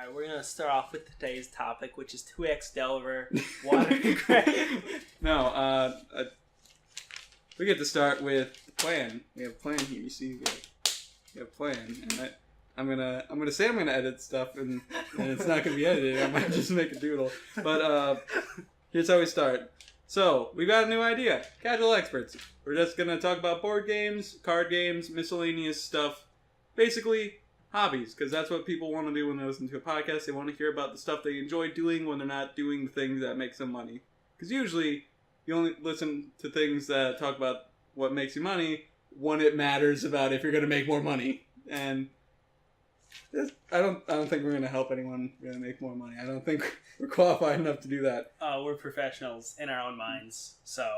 Alright, we're going to start off with today's topic, which is 2X Delver, Water and Gray. No, we get to start with the plan. We have a plan here. You see, we have a plan. And I'm gonna say I'm gonna edit stuff, and it's not gonna be edited. I might just make a doodle. But here's how we start. So we got a new idea. Casual experts. We're just gonna talk about board games, card games, miscellaneous stuff. Basically, hobbies, because that's what people want to do when they listen to a podcast. They want to hear about the stuff they enjoy doing when they're not doing the things that make them money. Because usually, you only listen to things that talk about what makes you money when it matters about if you're going to make more money. And I don't think we're going to help anyone really make more money. I don't think we're qualified enough to do that. We're professionals in our own minds, so...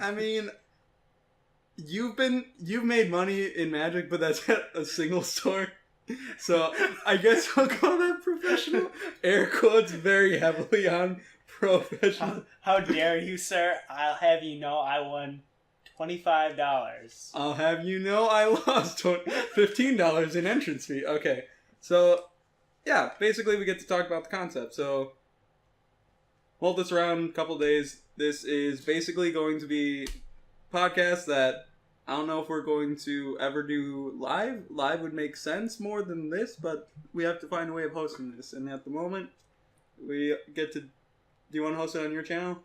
I mean... You've made money in Magic, but that's at a single store. So I guess I'll call that professional. Air quotes very heavily on professional. How dare you, sir? I'll have you know I won $25. I'll have you know I lost $15 in entrance fee. Okay. So, yeah, basically we get to talk about the concept. So, hold this around a couple days. This is basically going to be podcast that I don't know if we're going to ever do live. Live would make sense more than this, but we have to find a way of hosting this. And at the moment, we get to... Do you want to host it on your channel?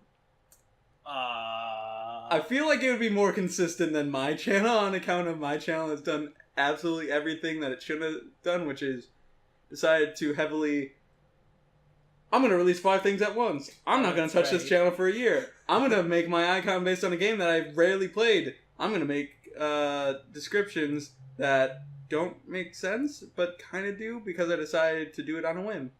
I feel like it would be more consistent than my channel on account of my channel has done absolutely everything that it should have done, which is decided to heavily... I'm going to release 5 things at once. I'm not going to touch this channel for a year. I'm going to make my icon based on a game that I rarely played. I'm going to make descriptions that don't make sense, but kind of do because I decided to do it on a whim.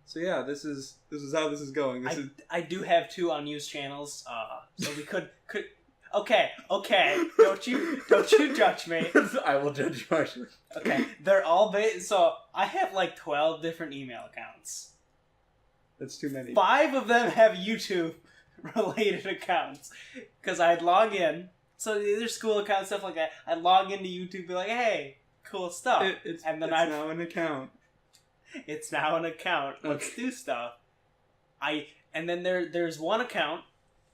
So yeah, this is how this is going. I do have 2 unused channels, so we could... Okay, don't you judge me. I will judge you harshly. Okay, they're all so I have like 12 different email accounts. That's too many. 5 of them have YouTube-related accounts. Because I'd log in. So there's school accounts, stuff like that. I'd log into YouTube, be like, hey, cool stuff. It's now an account. It's now an account. Let's do stuff. And then there's one account,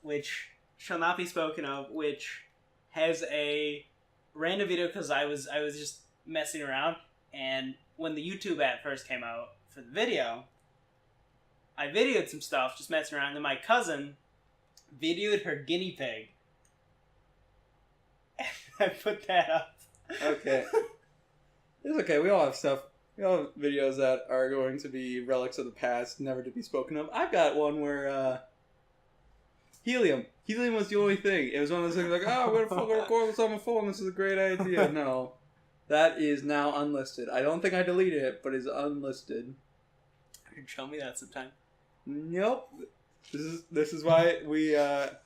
which shall not be spoken of, which has a random video because I was just messing around. And when the YouTube app first came out for the video... I videoed some stuff, just messing around, and then my cousin videoed her guinea pig. And I put that up. Okay. It's okay, we all have stuff. We all have videos that are going to be relics of the past, never to be spoken of. I've got one where, Helium. Helium was the only thing. It was one of those things like, oh, we're going to record this on my phone, this is a great idea. No. That is now unlisted. I don't think I deleted it, but it's unlisted. Show me that sometime. Nope. This is why we have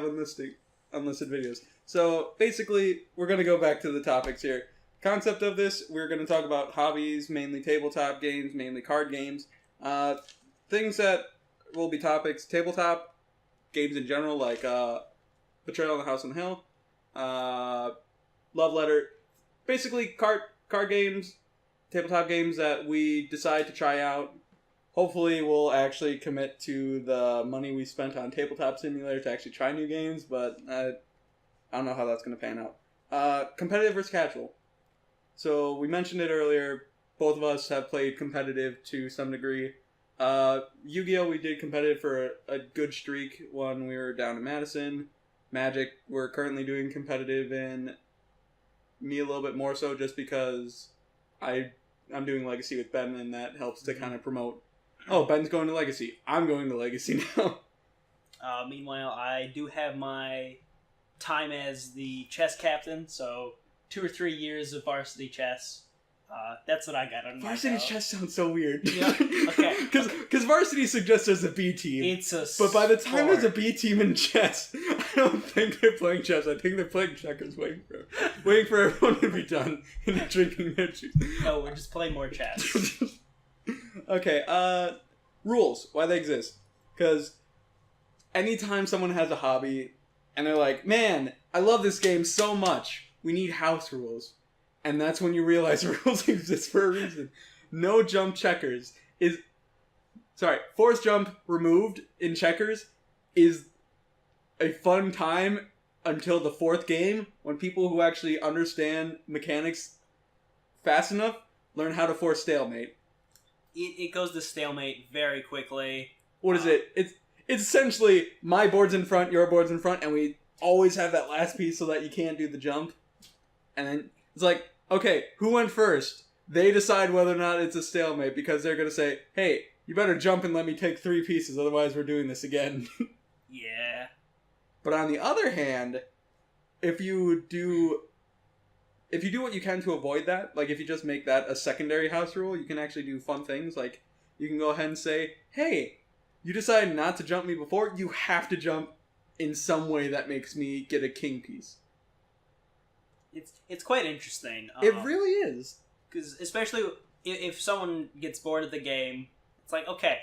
unlisted videos. So basically, we're gonna go back to the topics here. Concept of this, we're gonna talk about hobbies, mainly tabletop games, mainly card games. Things that will be topics: tabletop games in general, like Betrayal on the House on the Hill, Love Letter. Basically, card games, tabletop games that we decide to try out. Hopefully we'll actually commit to the money we spent on Tabletop Simulator to actually try new games, but I don't know how that's going to pan out. Competitive versus casual. So we mentioned it earlier, both of us have played competitive to some degree. Yu-Gi-Oh! We did competitive for a good streak when we were down in Madison. Magic, we're currently doing competitive in me a little bit more so just because I'm doing Legacy with Ben, and that helps to kind of promote, oh, Ben's going to Legacy. I'm going to Legacy now. Meanwhile, I do have my time as the chess captain, so 2 or 3 years of varsity chess. That's what I got on my Varsity chess sounds so weird. Yeah. Okay. Because varsity suggests there's a B team. It's a But by the time sport. there's a B team in chess, I don't think they're playing chess. I think they're playing checkers, waiting for everyone to be done and drinking their juice. No, we're just playing more chess. Okay, rules. Why they exist. Because anytime someone has a hobby and they're like, man, I love this game so much, we need house rules. And that's when you realize rules exist for a reason. no jump checkers is... Sorry, force jump removed in checkers is a fun time until the fourth game, when people who actually understand mechanics fast enough learn how to force stalemate. It goes to stalemate very quickly. What is it? It's essentially my board's in front, your board's in front, and we always have that last piece so that you can't do the jump. And then it's like, okay, who went first? They decide whether or not it's a stalemate because they're going to say, hey, you better jump and let me take 3 pieces, otherwise we're doing this again. Yeah. But on the other hand, if you do what you can to avoid that, like if you just make that a secondary house rule, you can actually do fun things. Like you can go ahead and say, hey, you decided not to jump me before, you have to jump in some way that makes me get a king piece. It's quite interesting. It really is. Because especially if someone gets bored of the game, it's like, okay,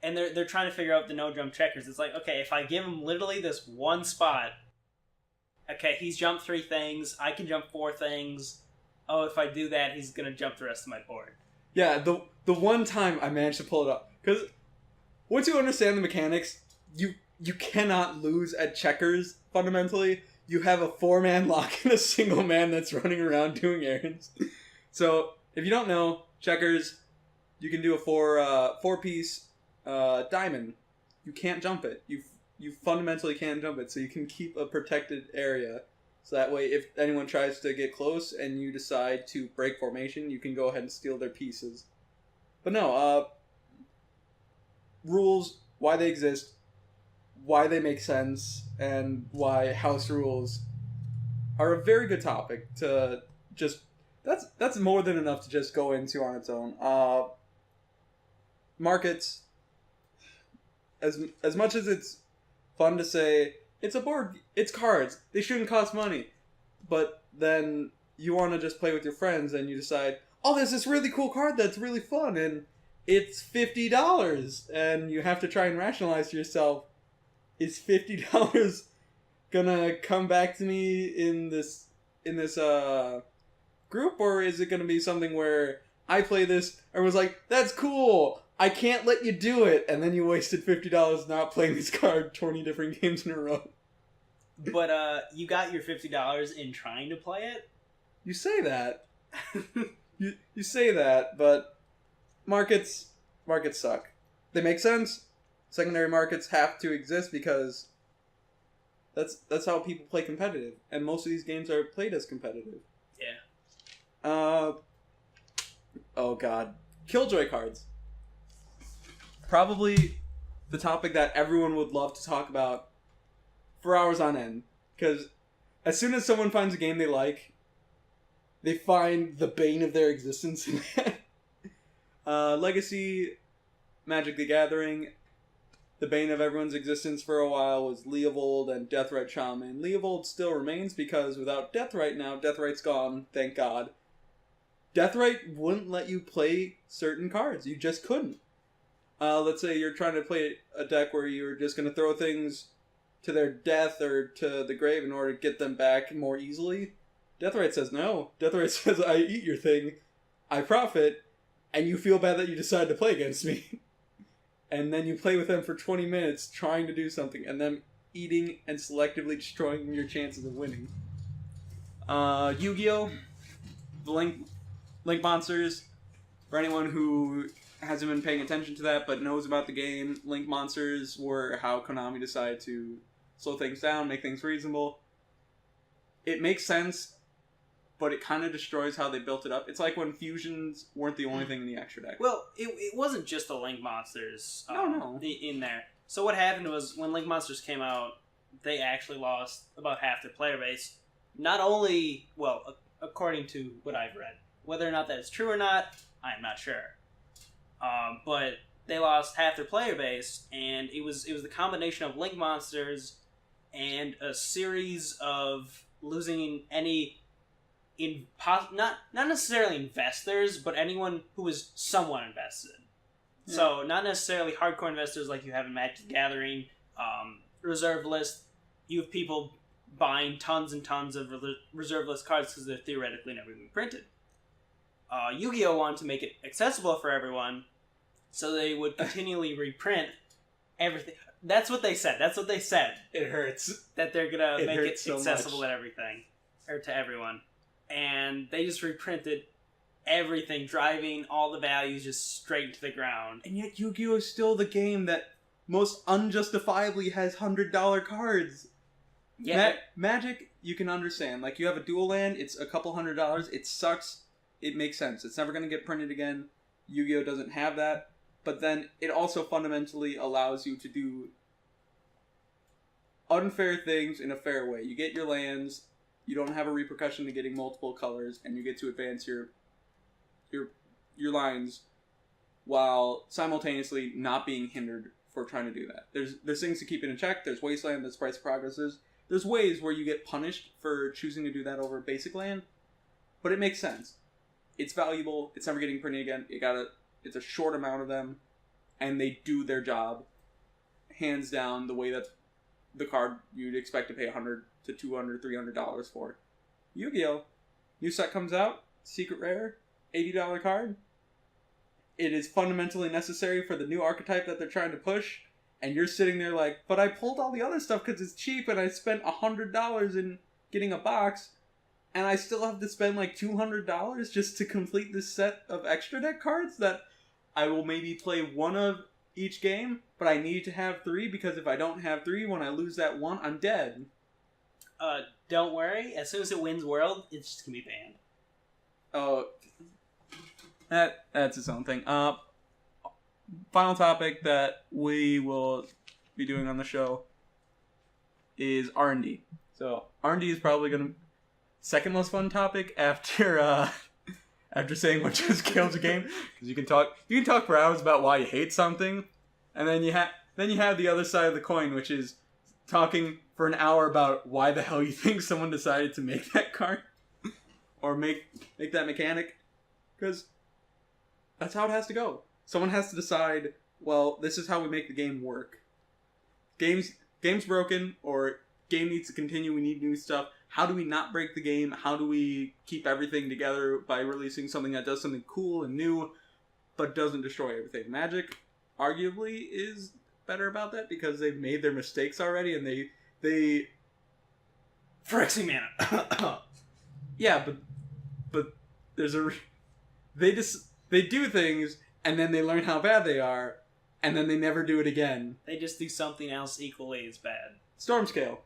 and they're trying to figure out the no jump checkers. It's like, okay, if I give him literally this one spot, okay, he's jumped 3 things, I can jump 4 things. Oh, if I do that, he's gonna jump the rest of my board. Yeah, the one time I managed to pull it up, because once you understand the mechanics, you cannot lose at checkers. Fundamentally, you have a 4-man lock and a single man that's running around doing errands. So if you don't know checkers, you can do a 4-piece diamond. You can't jump it. You fundamentally can't jump it, so you can keep a protected area. So that way, if anyone tries to get close and you decide to break formation, you can go ahead and steal their pieces. But no, rules, why they exist, why they make sense, and why house rules are a very good topic to just... That's more than enough to just go into on its own. Markets, as much as it's fun to say, it's a board, it's cards, they shouldn't cost money. But then you want to just play with your friends and you decide, oh, there's this really cool card that's really fun and it's $50. And you have to try and rationalize to yourself, is $50 gonna come back to me in this group, or is it gonna be something where I play this and was like, that's cool, I can't let you do it, and then you wasted $50 not playing this card 20 different games in a row. But you got your $50 in trying to play it? You say that. you say that, but markets suck. They make sense. Secondary markets have to exist because that's how people play competitive, and most of these games are played as competitive. Yeah. Oh god. Killjoy cards. Probably the topic that everyone would love to talk about for hours on end. Because as soon as someone finds a game they like, they find the bane of their existence in that. Legacy, Magic the Gathering, the bane of everyone's existence for a while was Leovold and Deathrite Shaman. Leovold still remains because without Deathrite now, Deathrite's gone, thank god. Deathrite wouldn't let you play certain cards. You just couldn't. Let's say you're trying to play a deck where you're just going to throw things to their death or to the grave in order to get them back more easily. Deathrite says no. Deathrite says, I eat your thing, I profit, and you feel bad that you decide to play against me. And then you play with them for 20 minutes trying to do something, and them eating and selectively destroying your chances of winning. Yu-Gi-Oh! The Link Monsters. For anyone who hasn't been paying attention to that but knows about the game, Link Monsters were how Konami decided to slow things down, make things reasonable. It makes sense, but it kind of destroys how they built it up. It's like when fusions weren't the only thing in the extra deck. Well, it wasn't just the Link Monsters No. in there. So what happened was, when Link Monsters came out, they actually lost about half their player base. Not only, well, according to what I've read. Whether or not that is true or not, I'm not sure. But they lost half their player base, and it was the combination of Link Monsters and a series of losing any... not necessarily investors, but anyone who was somewhat invested. Yeah. So not necessarily hardcore investors like you have in Magic the Gathering, reserve list. You have people buying tons and tons of reserve list cards because they're theoretically never going to be printed. Yu-Gi-Oh wanted to make it accessible for everyone, so they would continually reprint everything. That's what they said. It hurts. That they're gonna make it hurts so accessible much. to everything, or to everyone, and they just reprinted everything, driving all the values just straight to the ground. And yet Yu-Gi-Oh is still the game that most unjustifiably has $100 cards. Yeah, Magic, you can understand. Like, you have a dual land, it's a couple $100, it sucks, it makes sense. It's never going to get printed again. Yu-Gi-Oh doesn't have that. But then it also fundamentally allows you to do unfair things in a fair way. You get your lands, you don't have a repercussion to getting multiple colors, and you get to advance your lines while simultaneously not being hindered for trying to do that. There's things to keep it in check. There's Wasteland, there's Price of Progress. There's ways where you get punished for choosing to do that over basic land, but it makes sense. It's valuable. It's never getting printed again. It's a short amount of them, and they do their job hands down the way that the card you'd expect to pay $100 to $200, $300 for. Yu-Gi-Oh! New set comes out, secret rare, $80 card. It is fundamentally necessary for the new archetype that they're trying to push, and you're sitting there like, but I pulled all the other stuff because it's cheap, and I spent $100 in getting a box, and I still have to spend like $200 just to complete this set of extra deck cards that I will maybe play one of each game, but I need to have 3 because if I don't have 3, when I lose that 1, I'm dead. Don't worry. As soon as it wins World, it's just gonna be banned. Oh, that's its own thing. Final topic that we will be doing on the show is R&D. So R&D is probably gonna second most fun topic after after saying what just kills a game, because you can talk for hours about why you hate something, and then you have the other side of the coin, which is talking for an hour about why the hell you think someone decided to make that card or make that mechanic, because that's how it has to go. Someone has to decide, well, this is how we make the game work. Game's broken, or game needs to continue, we need new stuff. How do we not break the game? How do we keep everything together by releasing something that does something cool and new, but doesn't destroy everything? Magic, arguably, is better about that because they've made their mistakes already, and they Phyrexian Mana. yeah, but there's they do things, and then they learn how bad they are, and then they never do it again. They just do something else equally as bad. Storm scale.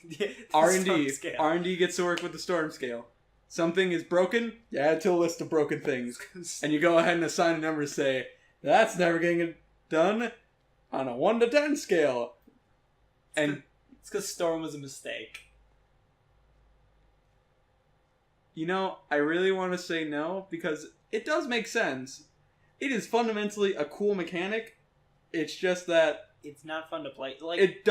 Yeah, R&D gets to work with the storm scale. Something is broken, you add to a list of broken things. And you go ahead and assign a number and say, that's never getting done on a 1 to 10 scale. And it's because Storm was a mistake. You know, I really want to say no, because it does make sense. It is fundamentally a cool mechanic. It's just that it's not fun to play. Like, it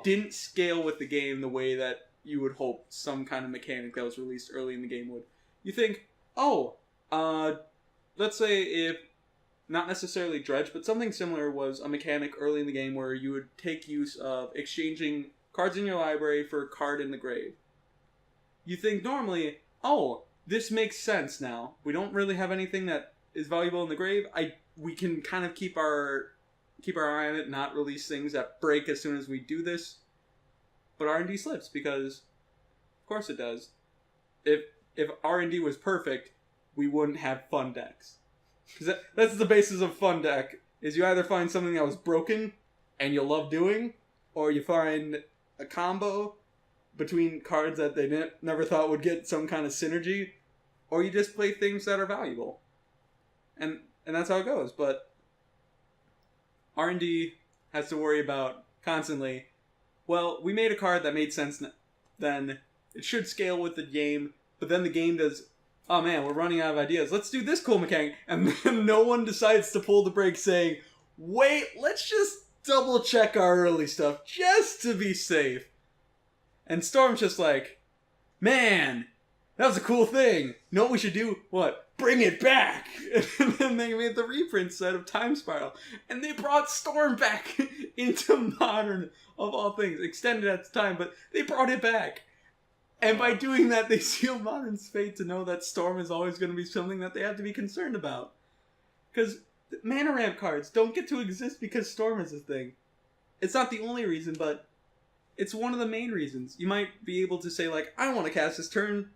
didn't scale with the game the way that you would hope some kind of mechanic that was released early in the game would. You think, let's say if, not necessarily Dredge, but something similar was a mechanic early in the game where you would take use of exchanging cards in your library for a card in the grave. You think normally, this makes sense now. We don't really have anything that is valuable in the grave. We can kind of keep our eye on it, not release things that break as soon as we do this. But R&D slips because, of course it does. If R&D was perfect, we wouldn't have fun decks. Because that's the basis of fun deck, is you either find something that was broken and you love doing, or you find a combo between cards that they never thought would get some kind of synergy, or you just play things that are valuable. And that's how it goes, but R&D has to worry about constantly, well, we made a card that made sense then, it should scale with the game, but then the game does, oh man, we're running out of ideas, let's do this cool mechanic, and then no one decides to pull the brake saying, wait, let's just double check our early stuff, just to be safe. And Storm's just like, man, that was a cool thing. You know what we should do? What? Bring it back! And then they made the reprint set of Time Spiral. And they brought Storm back into Modern, of all things. Extended at the time, but they brought it back. And by doing that, they seal Modern's fate to know that Storm is always going to be something that they have to be concerned about. Because mana ramp cards don't get to exist because Storm is a thing. It's not the only reason, but it's one of the main reasons. You might be able to say, like, I want to cast this turn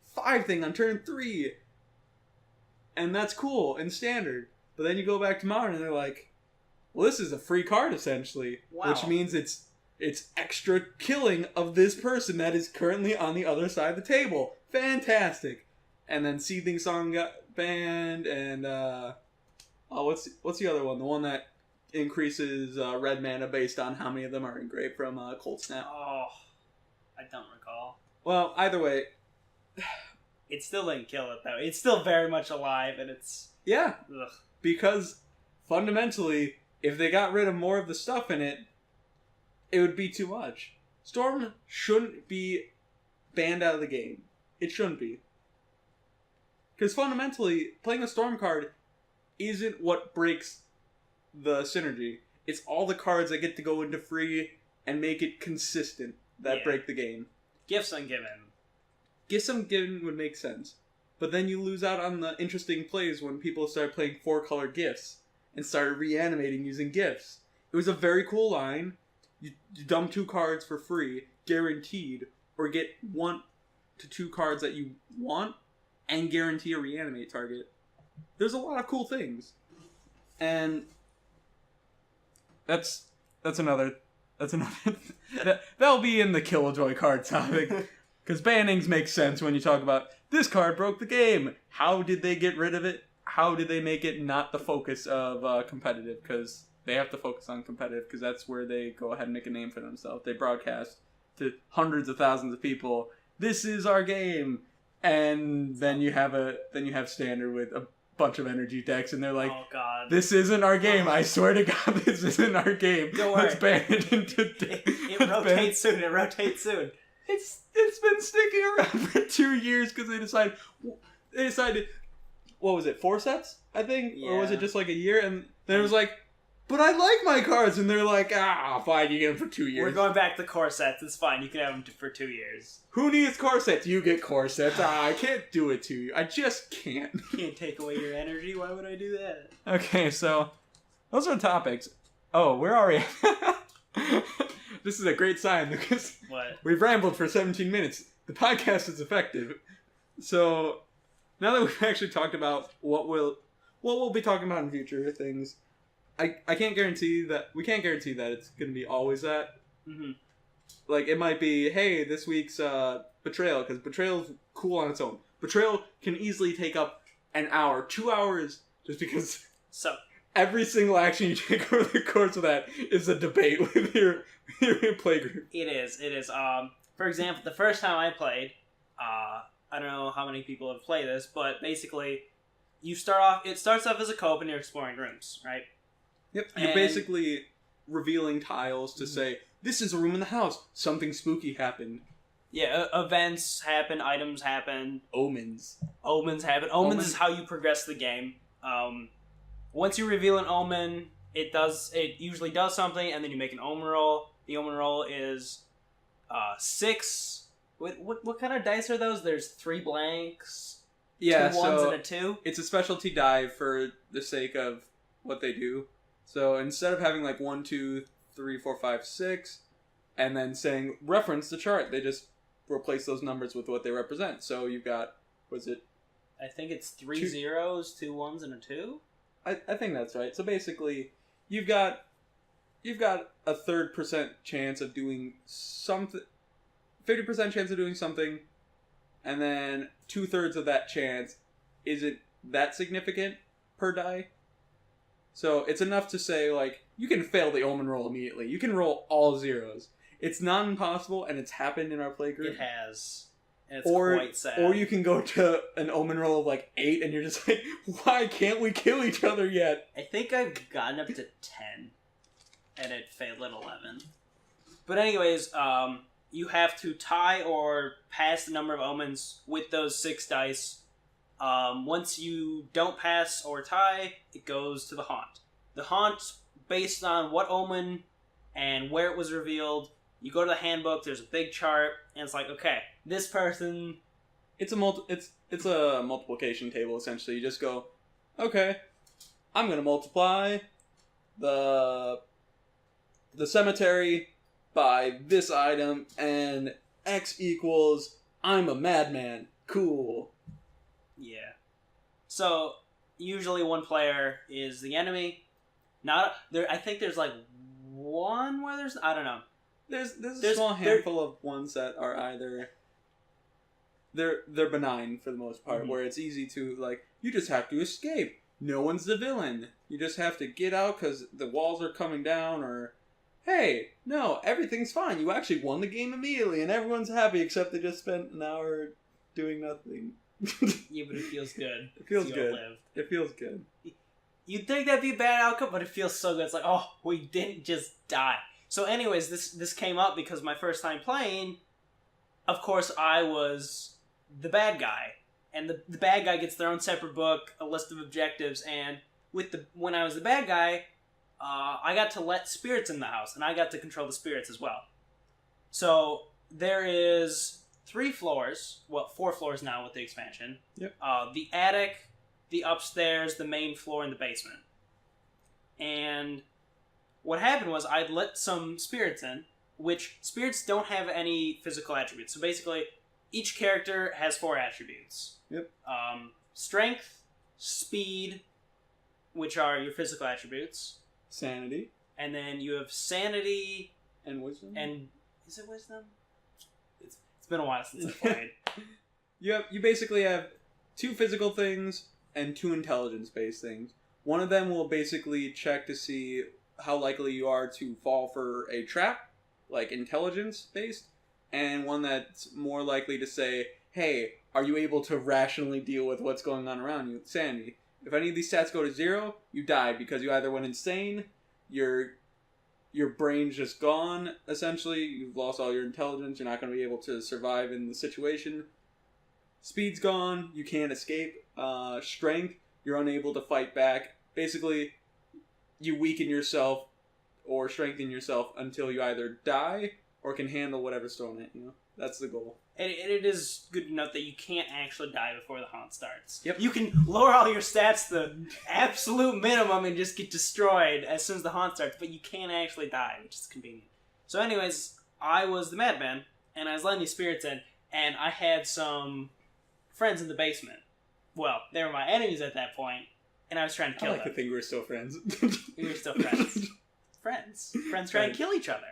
5 thing on turn 3. And that's cool and standard. But then you go back to Modern and they're like, well, this is a free card, essentially. Wow. Which means it's extra killing of this person that is currently on the other side of the table. Fantastic. And then Seething Song got banned, and what's the other one? The one that increases red mana based on how many of them are engraved from Cold Snap. Oh, I don't recall. Well, either way, it still didn't kill it though. It's still very much alive, and it's yeah, ugh. because fundamentally, if they got rid of more of the stuff in it, it would be too much. Storm shouldn't be banned out of the game. It shouldn't be. Because fundamentally, playing a Storm card isn't what breaks the synergy. It's all the cards that get to go into free and make it consistent that break the game. Gifts Ungiven. Gifts Ungiven would make sense. But then you lose out on the interesting plays when people start playing 4-color gifts and started reanimating using gifts. It was a very cool line. You dump 2 cards for free, guaranteed, or get 1 to 2 cards that you want and guarantee a reanimate target. There's a lot of cool things. And that's another that'll be in the Killjoy card topic. Because bannings make sense when you talk about this card broke the game. How did they get rid of it? How did they make it not the focus of competitive? Because they have to focus on competitive because that's where they go ahead and make a name for themselves. They broadcast to hundreds of thousands of people, this is our game. And then you have standard with a bunch of energy decks, and they're like, oh god, this isn't our game. I swear to God, this isn't our game. Don't worry. Let's ban it into it rotates soon. It rotates soon. It's been sticking around for 2 years because they decided, what was it, 4 sets, I think? Yeah. Or was it just like a year? And then it was like, but I like my cards. And they're like, fine, you get them for 2 years. We're going back to core sets. It's fine. You can have them for 2 years. Who needs core sets? You get core sets. I can't do it to you. I just can't. Can't take away your energy. Why would I do that? Okay, so those are the topics. Oh, where are we? This is a great sign because What? we've rambled for 17 minutes. The podcast is effective. So now that we've actually talked about what we'll be talking about in future things, I can't guarantee that we can't guarantee that it's going to be always that. Mm-hmm. Like it might be, hey, this week's Betrayal, because Betrayal's cool on its own. Betrayal can easily take up an hour, 2 hours, just because So every single action you take over the course of that is a debate with your playgroup. it is. For example, the first time I played, I don't know how many people have played this, but basically, it starts off as a co-op and you're exploring rooms, right? Yep. You're basically revealing tiles to say, this is a room in the house. Something spooky happened. Yeah, events happen, items happen, Omens. omens happen. Omens is how you progress the game. Once you reveal an omen, it usually does something, and then you make an omen roll. The omen roll is 6. What kind of dice are those? There's 3 blanks, 2 ones, and a 2. It's a specialty die for the sake of what they do. So instead of having like 1, 2, 3, 4, 5, 6, and then saying reference the chart, they just replace those numbers with what they represent. So you've got, I think it's 3 zeros, 2 ones, and a 2. I think that's right. So basically, you've got a 30% chance of doing something, 50% chance of doing something, and then 2/3 of that chance isn't that significant per die. So it's enough to say, like, you can fail the omen roll immediately. You can roll all zeros. It's not impossible, and it's happened in our playgroup. It has. And it's quite sad. Or you can go to an omen roll of, like, 8, and you're just like, why can't we kill each other yet? I think I've gotten up to 10, and it failed at 11. But anyways, you have to tie or pass the number of omens with those 6 dice. Once you don't pass or tie, it goes to the haunt. The haunt, based on what omen and where it was revealed, You go to the handbook. There's a big chart, and it's like, okay, this person. It's a multiplication table essentially. You just go, okay, I'm gonna multiply the cemetery by this item, and X equals I'm a madman. Cool. Yeah. So usually one player is the enemy. Not there. I think there's like one where there's I don't know. There's a small handful of ones that are either they're benign for the most part, where it's easy to like you just have to escape. No one's the villain. You just have to get out because the walls are coming down, or hey, no, everything's fine. You actually won the game immediately, and everyone's happy except they just spent an hour doing nothing. Yeah, but it feels good. It feels You good. outlived. It feels good. You'd think that'd be a bad outcome, but it feels so good. It's like, oh, we didn't just die. So anyways, this came up because my first time playing, of course, I was the bad guy. And the bad guy gets their own separate book, a list of objectives, and when I was the bad guy, I got to let spirits in the house, and I got to control the spirits as well. So there is 3 floors, well, 4 floors now with the expansion. Yep. The attic, the upstairs, the main floor, and the basement. And what happened was I'd let some spirits in, which spirits don't have any physical attributes. So basically, each character has 4 attributes. Yep. Strength, speed, which are your physical attributes. Sanity. And then you have sanity. And wisdom. And is it wisdom? It's been a while since I played. You basically have 2 physical things and 2 intelligence-based things. One of them will basically check to see how likely you are to fall for a trap, like intelligence-based, and one that's more likely to say, hey, are you able to rationally deal with what's going on around you? Sanity. If any of these stats go to 0, you die because you either went insane, your brain's just gone, essentially, you've lost all your intelligence, you're not going to be able to survive in the situation. Speed's gone, you can't escape. Strength, you're unable to fight back. Basically, you weaken yourself or strengthen yourself until you either die or can handle whatever's thrown at you. That's the goal. And it is good to note that you can't actually die before the haunt starts. Yep. You can lower all your stats to the absolute minimum and just get destroyed as soon as the haunt starts, but you can't actually die, which is convenient. So anyways, I was the madman, and I was letting these spirits in, and I had some friends in the basement. Well, they were my enemies at that point, and I was trying to kill I like them. to think we're still friends. We were still friends. Friends trying to kill each other.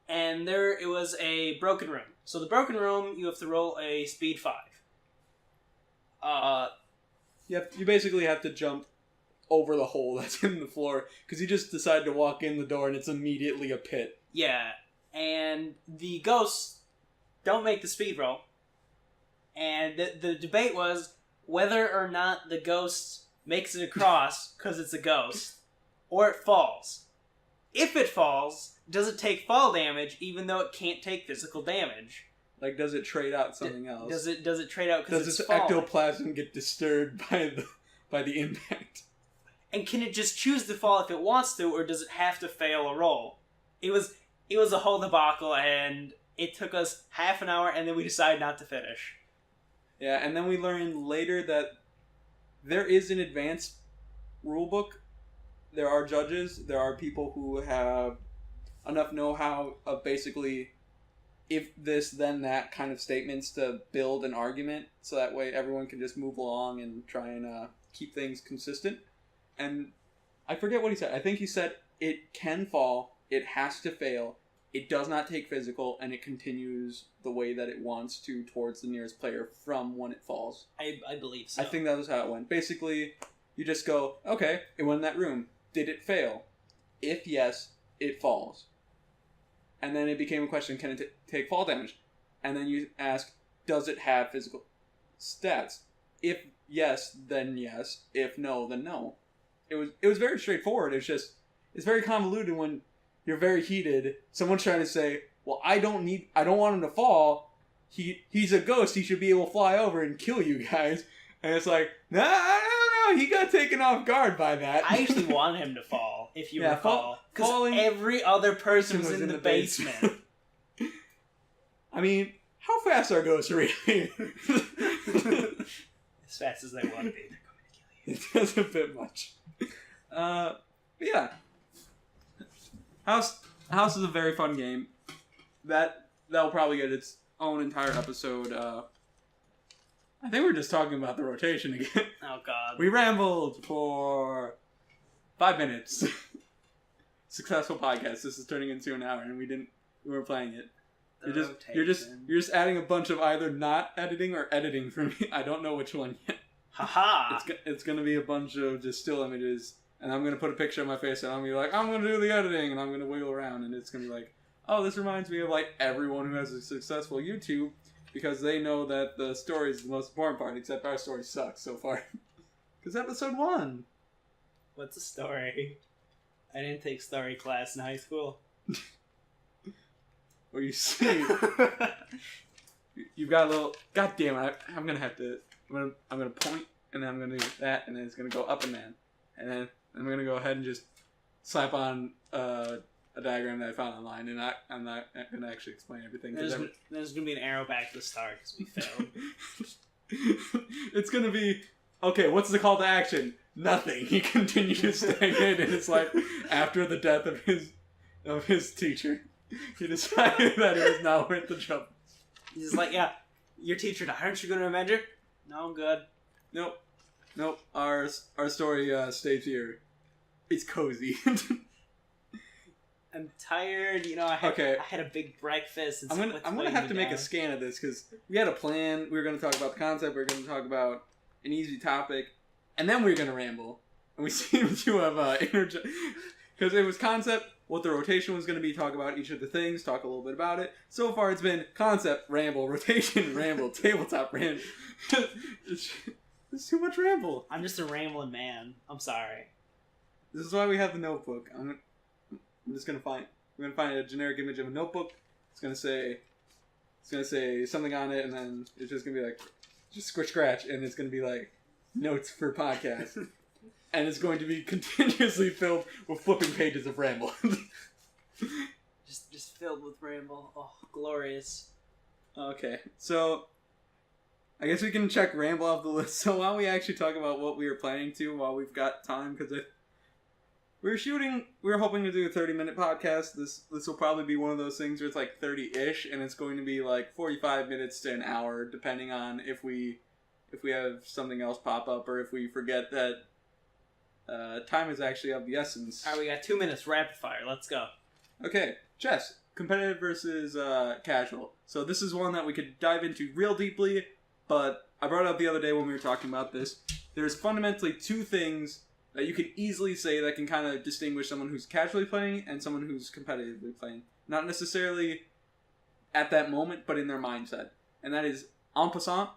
And it was a broken room. So the broken room, you have to roll a speed 5. You basically have to jump over the hole that's in the floor, because you just decide to walk in the door and it's immediately a pit. Yeah, and the ghosts don't make the speed roll. And the debate was whether or not the ghost makes it across because it's a ghost, or it falls. If it falls, does it take fall damage even though it can't take physical damage? Like, does it trade out something else? Does it trade out because does it's its falling? ectoplasm get disturbed by the impact? And can it just choose to fall if it wants to, or does it have to fail a roll? It was a whole debacle, and it took us half an hour, and then we decided not to finish. Yeah, and then we learned later that there is an advanced rulebook. There are judges. There are people who have enough know-how of basically if this, then that kind of statements to build an argument, so that way everyone can just move along and try and keep things consistent. And I forget what he said. I think he said it can fall, it has to fail, it does not take physical, and it continues the way that it wants to towards the nearest player from when it falls. I believe so. I think that was how it went. Basically, you just go, okay, it went in that room. Did it fail? If yes, it falls. And then it became a question, can it take fall damage? And then you ask, does it have physical stats? If yes, then yes. If no, then no. It was very straightforward. It's very convoluted when you're very heated. Someone's trying to say, well, I don't want him to fall. He's a ghost. He should be able to fly over and kill you guys. And it's like, no, he got taken off guard by that. I actually wanted him to fall. if you Yeah, recall. Because falling every other person was in the basement. I mean, how fast are ghosts really? As fast as they want to be, they're going to kill you. That's a bit much. But yeah. House is a very fun game. That'll probably get its own entire episode. I think we're just talking about the rotation again. Oh god. We rambled for 5 minutes. Successful podcast. This is turning into an hour, and we weren't playing it. You're just adding a bunch of either not editing or editing for me. I don't know which one yet. Haha. It's gonna be a bunch of just still images, and I'm gonna put a picture of my face, and I'm gonna be like, I'm gonna do the editing, and I'm gonna wiggle around, and it's gonna be like, oh, this reminds me of like everyone who has a successful YouTube, because they know that the story is the most important part. Except our story sucks so far, because episode 1. What's the story? I didn't take story class in high school. Where you see, you've got a little. God damn it! I'm gonna have to. I'm gonna point, and then I'm gonna do that, and then it's gonna go up and down, and then I'm gonna go ahead and just slap on a diagram that I found online, and I'm not gonna actually explain everything. There's gonna be an arrow back to the start because we failed. It's gonna be okay. What's the call to action? Nothing. He continued to stagnate in his life after the death of his teacher. He decided that it was not worth the trouble. He's like, yeah, your teacher died. Aren't you going to avenge her? No, I'm good. Nope. Our story stays here. It's cozy. I'm tired. You know, I had a big breakfast. And I'm gonna have to make a scan of this because we had a plan. We were gonna talk about the concept. We were gonna talk about an easy topic, and then we were gonna ramble. And we seem to have because it was concept. What the rotation was going to be, talk about each of the things, talk a little bit about it. So far it's been concept, ramble, rotation, ramble, tabletop, ramble. It's too much ramble. I'm just a rambling man. I'm sorry. This is why we have the notebook. I'm just going to find... We're going to find a generic image of a notebook. It's going to say something on it, and then it's just going to be like, just scratch, and it's going to be like, notes for podcast. And it's going to be continuously filled with flipping pages of ramble. just filled with ramble. Oh, glorious. Okay, so I guess we can check ramble off the list. So why don't we actually talk about what we were planning to while we've got time? Because we were hoping to do a 30-minute podcast. This will probably be one of those things where it's like 30-ish, and it's going to be like 45 minutes to an hour, depending on if we have something else pop up or if we forget that time is actually of the essence. Alright, we got 2 minutes, rapid fire, let's go. Okay, chess. Competitive versus casual. So this is one that we could dive into real deeply, but I brought it up the other day when we were talking about this. There's fundamentally 2 things that you can easily say that can kind of distinguish someone who's casually playing and someone who's competitively playing. Not necessarily at that moment, but in their mindset. And that is en passant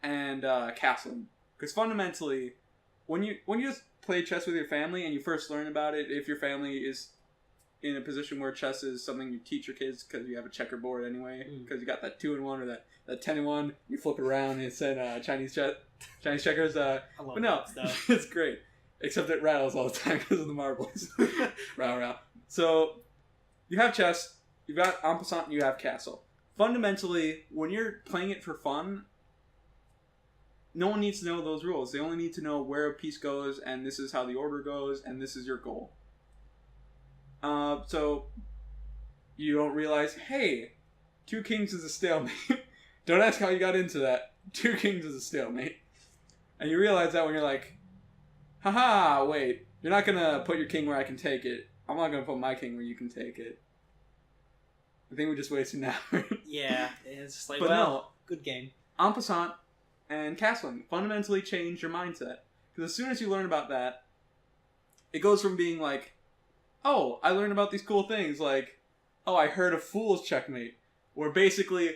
and castling. Because fundamentally, when you just play chess with your family and you first learn about it, if your family is in a position where chess is something you teach your kids because you have a checkerboard anyway, because you got that 2-in-1 or that 10-in-1, you flip it around and it said Chinese checkers. I love but no, that stuff. it's great. Except it rattles all the time because of the marbles. Row. So you have chess, you've got en passant, and you have castle. Fundamentally, when you're playing it for fun, no one needs to know those rules. They only need to know where a piece goes, and this is how the order goes, and this is your goal. So you don't realize, hey, 2 kings is a stalemate. Don't ask how you got into that. 2 kings is a stalemate. And you realize that when you're like, haha, wait, you're not going to put your king where I can take it. I'm not going to put my king where you can take it. I think we just wasted an hour. Yeah, it's just like, but well, no, good game. En passant and castling fundamentally change your mindset. Because as soon as you learn about that, it goes from being like, oh, I learned about these cool things, like, oh, I heard of fool's checkmate, where basically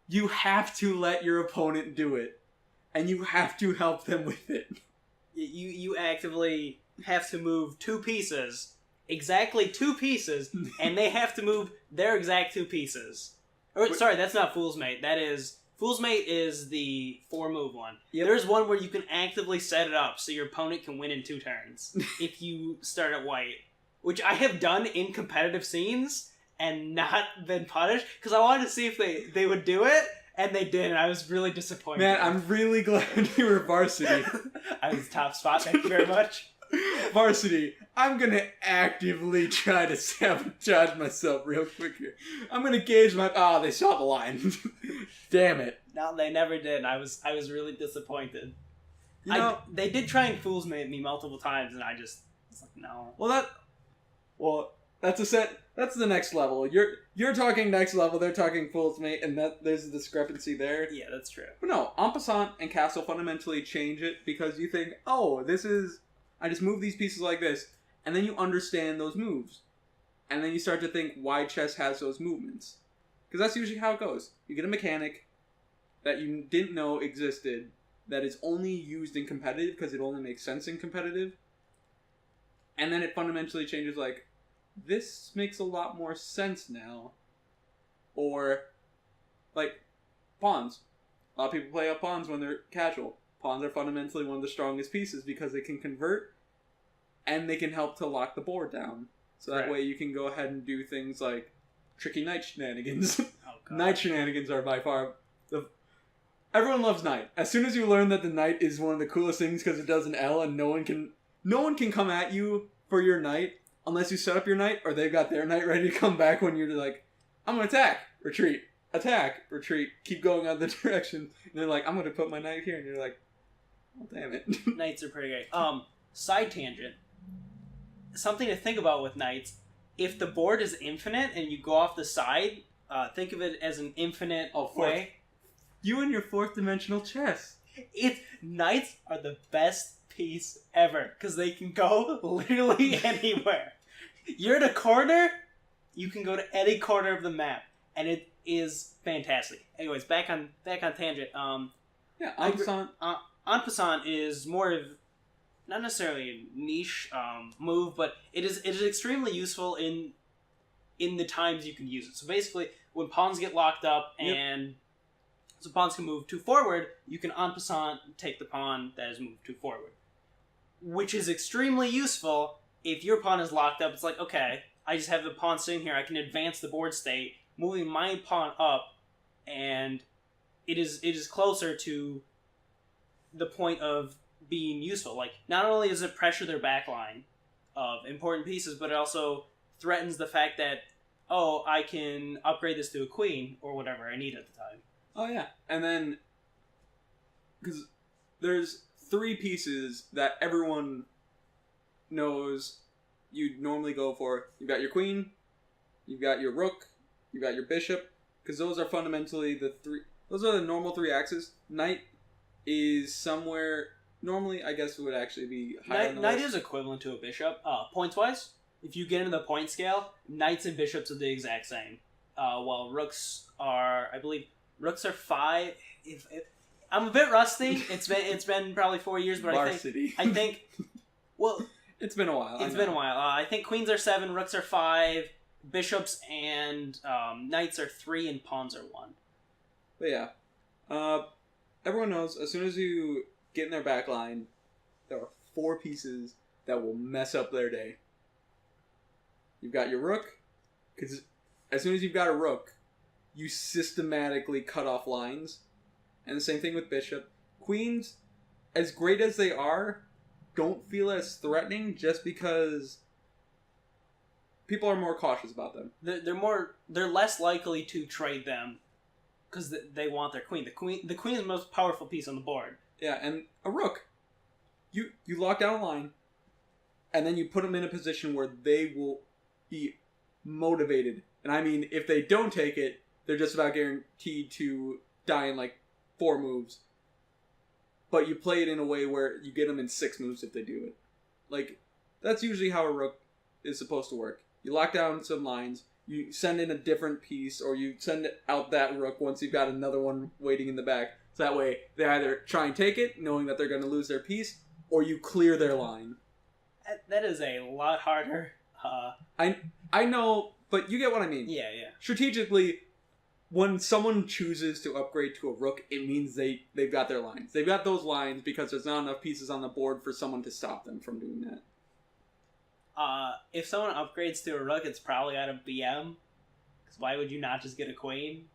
you have to let your opponent do it, and you have to help them with it. You actively have to move 2 pieces, exactly 2 pieces, and they have to move their exact 2 pieces. Or, sorry, that's not fool's mate, that is Fool's Mate is the 4-move one. Yep. There's one where you can actively set it up so your opponent can win in 2 turns if you start at white, which I have done in competitive scenes and not been punished because I wanted to see if they would do it, and they did, and I was really disappointed. Man, I'm really glad you were varsity. I was top spot, thank you very much. Varsity, I'm gonna actively try to sabotage myself real quick here. I'm gonna gauge my... Oh, they saw the line. Damn it. No, they never did. I was really disappointed. You know, they did try and Fool's Mate me multiple times, and I just was like, no. That's the next level. You're talking next level, they're talking Fool's Mate, and there's a discrepancy there. Yeah, that's true. But no, En Passant and Castle fundamentally change it because you think, oh, this is... I just move these pieces like this, and then you understand those moves. And then you start to think why chess has those movements. Because that's usually how it goes. You get a mechanic that you didn't know existed that is only used in competitive because it only makes sense in competitive. And then it fundamentally changes like, this makes a lot more sense now. Or, like, pawns. A lot of people play up pawns when they're casual. Pawns are fundamentally one of the strongest pieces because they can convert and they can help to lock the board down. So that way you can go ahead and do things like tricky knight shenanigans. Oh, God. Knight shenanigans are by far everyone loves knight. As soon as you learn that the knight is one of the coolest things because it does an L and no one can come at you for your knight unless you set up your knight or they've got their knight ready to come back when you're like, I'm gonna attack, retreat, keep going on the direction. And they're like, I'm gonna put my knight here, and you're like, oh, damn it. Knights are pretty great. Side tangent. Something to think about with knights. If the board is infinite and you go off the side, think of it as an infinite way. You and your 4th dimensional chess. Knights are the best piece ever because they can go literally anywhere. You're in a corner, you can go to any corner of the map, and it is fantastic. Anyways, back on tangent. Yeah, En Passant is more of not necessarily a niche move, but it is extremely useful in the times you can use it. So basically, when pawns get locked up and so pawns can move 2 forward, you can En Passant take the pawn that is moved 2 forward, which is extremely useful if your pawn is locked up. It's like, okay, I just have the pawn sitting here. I can advance the board state, moving my pawn up, and it is closer to the point of being useful. Like, not only does it pressure their backline of important pieces, but it also threatens the fact that, oh, I can upgrade this to a queen or whatever I need at the time. Oh, yeah. And then, because there's 3 pieces that everyone knows you'd normally go for. You've got your queen, you've got your rook, you've got your bishop, because those are fundamentally those are the normal 3 axes. Knight is somewhere, normally I guess it would actually be higher on the Knight list. is equivalent to a bishop. Points-wise, if you get into the point scale, knights and bishops are the exact same. While rooks are, I believe, rooks are 5. I'm a bit rusty. It's been probably 4 years, but Varsity. I think well, it's been a while. It's been a while. I think queens are 7, rooks are 5, bishops and knights are 3, and pawns are 1. But yeah, everyone knows as soon as you get in their back line, there are 4 pieces that will mess up their day. You've got your rook, because as soon as you've got a rook, you systematically cut off lines. And the same thing with bishop. Queens, as great as they are, don't feel as threatening just because people are more cautious about them. They're less likely to trade them because they want their queen. The queen is the most powerful piece on the board. Yeah, and a rook, you lock down a line, and then you put them in a position where they will be motivated. And I mean, if they don't take it, they're just about guaranteed to die in like 4 moves. But you play it in a way where you get them in 6 moves if they do it. Like, that's usually how a rook is supposed to work. You lock down some lines, you send in a different piece, or you send out that rook once you've got another one waiting in the back. So that way, they either try and take it, knowing that they're going to lose their piece, or you clear their line. That is a lot harder. I know, but you get what I mean. Yeah. Strategically, when someone chooses to upgrade to a Rook, it means they've got their lines. They've got those lines because there's not enough pieces on the board for someone to stop them from doing that. If someone upgrades to a Rook, it's probably out of BM. Because why would you not just get a Queen?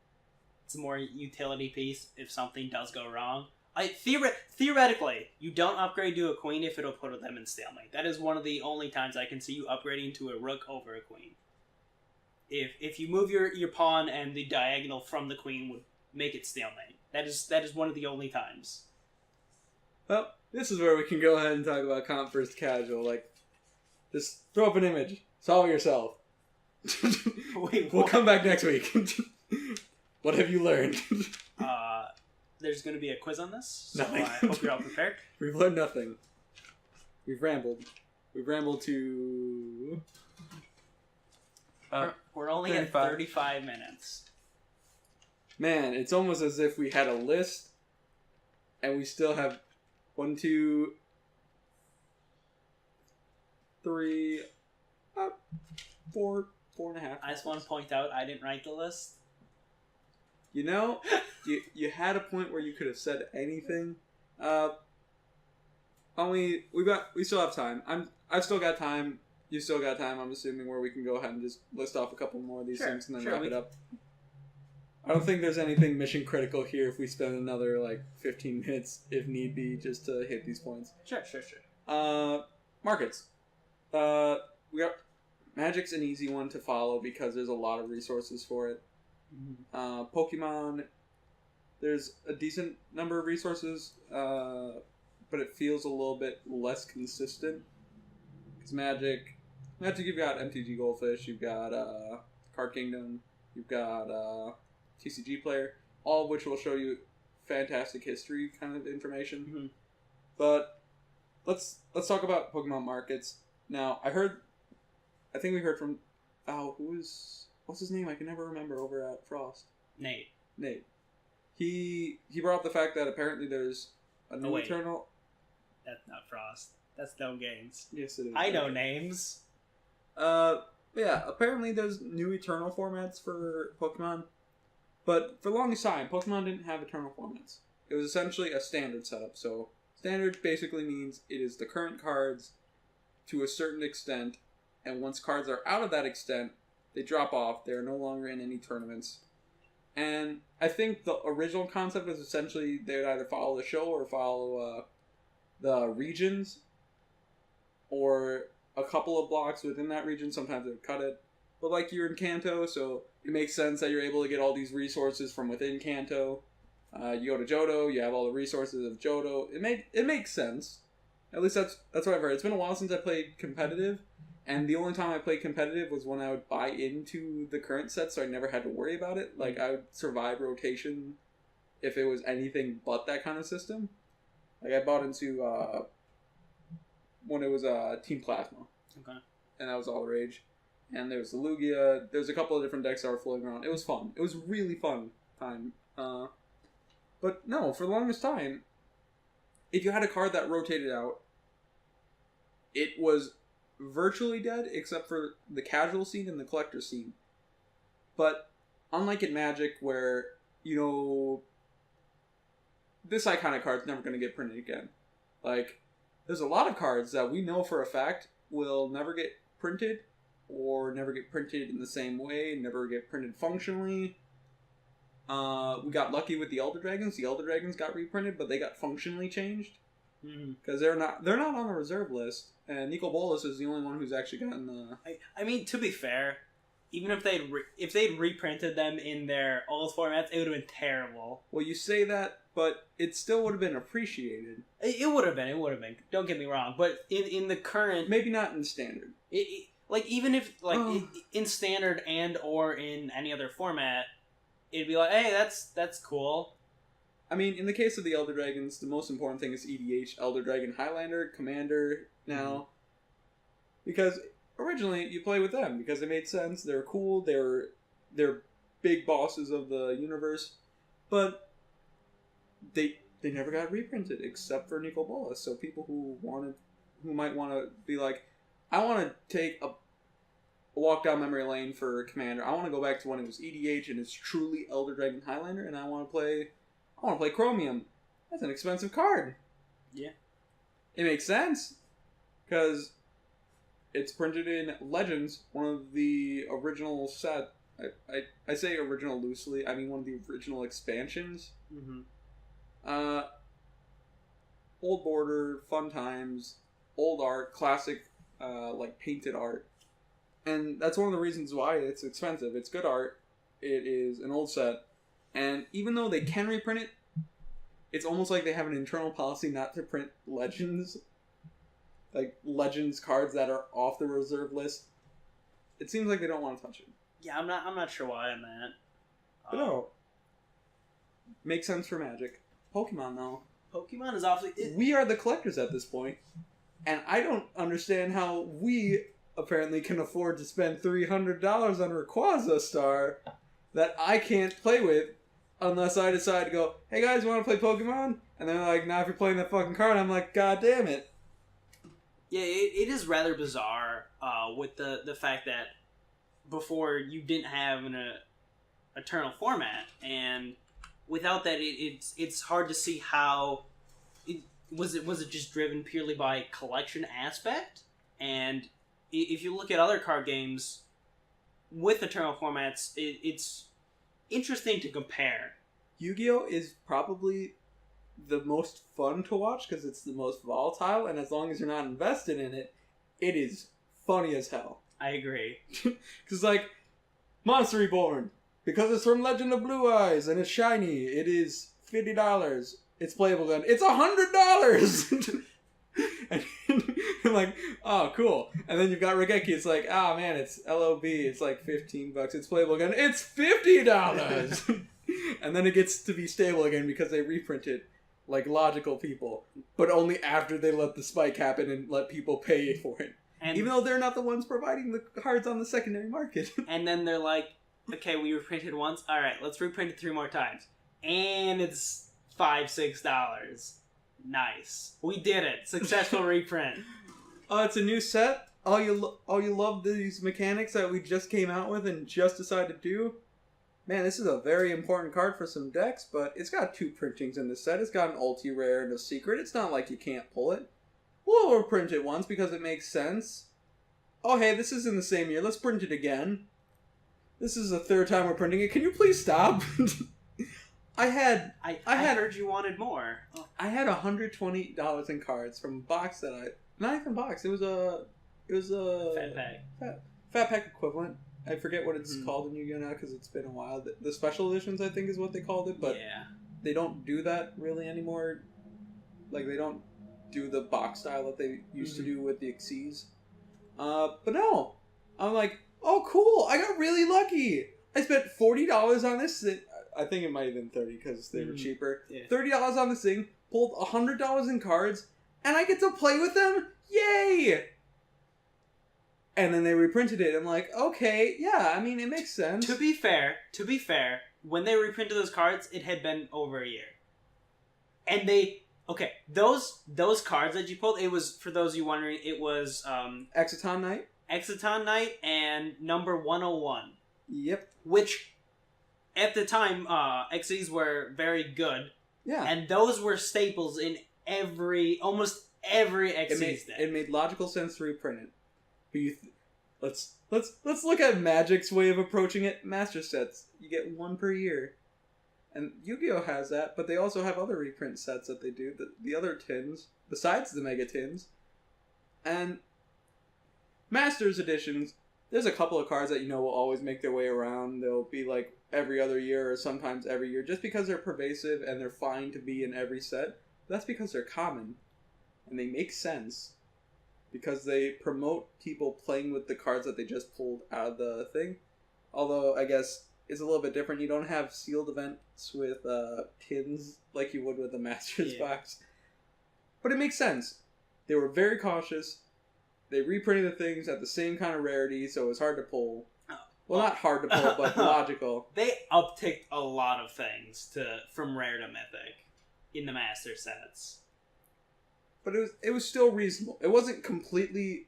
It's a more utility piece if something does go wrong. Theoretically, you don't upgrade to a Queen if it'll put them in stalemate. That is one of the only times I can see you upgrading to a Rook over a Queen. If you move your pawn and the diagonal from the Queen would make it stalemate. That is one of the only times. Well, this is where we can go ahead and talk about comp versus casual. Like, just throw up an image. Solve it yourself. Wait, we'll what? come back next week. What have you learned? There's going to be a quiz on this, so Nothing. I hope you're all prepared. We've learned nothing. We've rambled. We've rambled to... We're only at 35 minutes. Man, it's almost as if we had a list, and we still have 1, 2, 3, 4, 4.5. I just want to point out I didn't write the list. You know, you had a point where you could have said anything. We still have time. I've still got time. You still got time. I'm assuming where we can go ahead and just list off a couple more of these things and then wrap it up. I don't think there's anything mission critical here if we spend another 15 minutes if need be just to hit these points. Sure. Markets. We got Magic's an easy one to follow because there's a lot of resources for it. Pokemon, there's a decent number of resources, but it feels a little bit less consistent. Because Magic, you've got MTG Goldfish, you've got Card Kingdom, you've got TCG Player, all of which will show you fantastic history kind of information. Mm-hmm. But let's talk about Pokemon markets. Now, I think we heard from, what's his name? I can never remember over at Frost. Nate. He brought up the fact that apparently there's a new Eternal. That's not Frost. That's No Games. Yes, it is. I know names. Yeah, apparently there's new Eternal formats for Pokemon. But for the longest time, Pokemon didn't have Eternal formats. It was essentially a standard setup. So, standard basically means it is the current cards to a certain extent, and once cards are out of that extent, they drop off. They're no longer in any tournaments. And I think the original concept was essentially they would either follow the show or follow the regions or a couple of blocks within that region. Sometimes they would cut it. But you're in Kanto, so it makes sense that you're able to get all these resources from within Kanto. You go to Johto, you have all the resources of Johto. It makes sense. At least that's what I've heard. It's been a while since I played competitive. And the only time I played competitive was when I would buy into the current set, so I never had to worry about it. I would survive rotation if it was anything but that kind of system. I bought into when it was Team Plasma. Okay. And that was all the rage. And there was the Lugia. There's a couple of different decks that were floating around. It was fun. It was really fun time. But no, for the longest time, if you had a card that rotated out, it was virtually dead except for the casual scene and the collector scene. But unlike in Magic where, this iconic card's never going to get printed again. There's a lot of cards that we know for a fact will never get printed or never get printed in the same way, never get printed functionally. We got lucky with the Elder Dragons. The Elder Dragons got reprinted, but they got functionally changed. Because they're not on the reserve list, and Nicol Bolas is the only one who's actually gotten the. I mean, to be fair, even if they'd reprinted them in their old formats, it would have been terrible. Well, you say that, but it still would have been appreciated. It would have been. Don't get me wrong, but in the current, maybe not in standard. Even if in standard and or in any other format, it'd be hey, that's cool. I mean, in the case of the Elder Dragons, the most important thing is EDH, Elder Dragon Highlander, Commander, now. Because originally, you play with them, because they made sense, they're cool, they're big bosses of the universe, but they never got reprinted, except for Nicol Bolas, so people who might want to be I want to take walk down memory lane for Commander. I want to go back to when it was EDH and it's truly Elder Dragon Highlander, and I want to play Chromium. That's an expensive card. Yeah. It makes sense because it's printed in Legends, one of the original set. I say original loosely. I mean one of the original expansions. Mm-hmm. Old border, fun times, old art, classic, like painted art, and that's one of the reasons why it's expensive. It's good art. It is an old set, and even though they can reprint it, it's almost like they have an internal policy not to print Legends, like Legends cards that are off the reserve list. It seems like they don't want to touch it. Yeah, I'm not sure why on that. But no, makes sense for Magic. Pokemon though. Pokemon is awfully. We are the collectors at this point, and I don't understand how we apparently can afford to spend $300 on Rayquaza Star that I can't play with unless I decide to go, hey guys, want to play Pokemon? And they're like, nah, if you're playing that fucking card, I'm like, god damn it. Yeah, it is rather bizarre with the fact that before you didn't have an Eternal format, and without that, it's hard to see how was it just driven purely by collection aspect. And if you look at other card games with Eternal formats, it's interesting to compare. Yu-Gi-Oh! Is probably the most fun to watch because it's the most volatile, and as long as you're not invested in it, it is funny as hell. I agree. Because, like, Monster Reborn, because it's from Legend of Blue Eyes and it's shiny, it is $50. It's playable then. It's $100! And I'm like, oh, cool. And then you've got Regeki, it's like, oh man, it's LOB, it's like $15. It's playable again. It's $50! And then it gets to be stable again because they reprint it like logical people, but only after they let the spike happen and let people pay for it. And even though they're not the ones providing the cards on the secondary market. And then they're like, okay, we reprinted once. All right, let's reprint it 3 more times. And it's $5-6. Nice. We did it. Successful reprint. Oh, it's a new set? Oh, you love these mechanics that we just came out with and just decided to do? Man, this is a very important card for some decks, but it's got 2 printings in the set. It's got an ulti-rare and a secret. It's not like you can't pull it. We'll reprint it once because it makes sense. Oh, hey, this is in the same year. Let's print it again. This is the 3rd time we're printing it. Can you please stop? I heard you wanted more. Oh. I had $120 in cards from a box that not even box. It was a Fat pack. Fat pack equivalent. I forget what it's called in Yu-Gi-Oh! Now because it's been a while. The special editions, I think, is what they called it, but yeah. They don't do that really anymore. Like, they don't do the box style that they used to do with the Xyz. But no. I'm like, oh, cool. I got really lucky. I spent $40 on this. I think it might have been $30 because they were cheaper. Yeah. $30 on this thing, pulled $100 in cards, and I get to play with them? Yay! And then they reprinted it. I'm like, okay, yeah, I mean, it makes sense. To be fair, when they reprinted those cards, it had been over a year. And those cards that you pulled, it was, for those of you wondering, it was Exciton Knight and number 101. Yep. Which, at the time, Xyz were very good. Yeah. And those were staples in almost every Xyz deck. It made logical sense to reprint it. But let's look at Magic's way of approaching it. Master sets, you get 1 per year. And Yu-Gi-Oh! Has that, but they also have other reprint sets that they do. The other tins, besides the Mega Tins. And Masters editions, there's a couple of cards that will always make their way around. They'll be like every other year or sometimes every year, just because they're pervasive and they're fine to be in every set. That's because they're common. And they make sense. Because they promote people playing with the cards that they just pulled out of the thing. Although, I guess, it's a little bit different. You don't have sealed events with tins like you would with a Masters box. But it makes sense. They were very cautious. They reprinted the things at the same kind of rarity, so it was hard to pull. Well, not hard to pull, but logical. They upticked a lot of things from rare to mythic in the Master sets. But it was still reasonable. It wasn't completely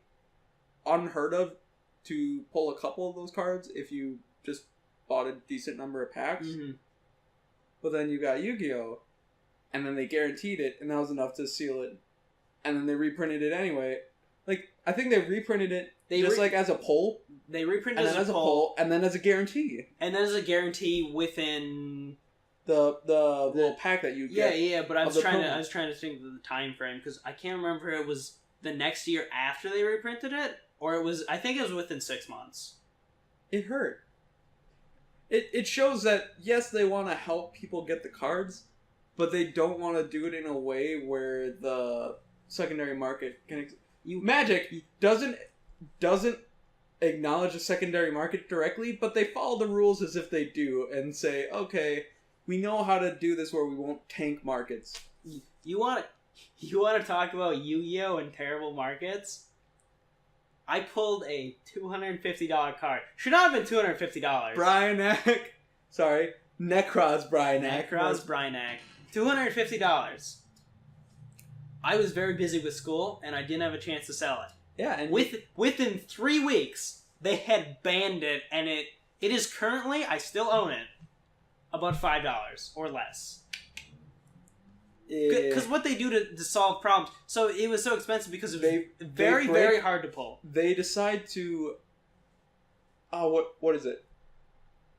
unheard of to pull a couple of those cards if you just bought a decent number of packs. Mm-hmm. But then you got Yu-Gi-Oh! And then they guaranteed it, and that was enough to seal it. And then they reprinted it anyway. Like, I think they reprinted it like as a pull. They reprinted and it then as a pull, and then as a guarantee. And then as a guarantee within the little pack that you get. Yeah, but I was trying to think of the time frame because I can't remember if it was the next year after they reprinted it or I think it was within 6 months. It hurt. It shows that yes, they want to help people get the cards, but they don't want to do it in a way where the secondary market can. Magic doesn't acknowledge the secondary market directly, but they follow the rules as if they do and say, okay, we know how to do this where we won't tank markets. You want to talk about Yu-Gi-Oh! And terrible markets? I pulled a $250 card. Should not have been $250. Bryanak. Sorry. Necros Bryanak. Necros Bryanak. $250. I was very busy with school, and I didn't have a chance to sell it. Yeah, and within 3 weeks, they had banned it, and it is currently, I still own it, about $5 or less. Because what they do to solve problems, so it was so expensive because it was very hard to pull. They decide to, what is it?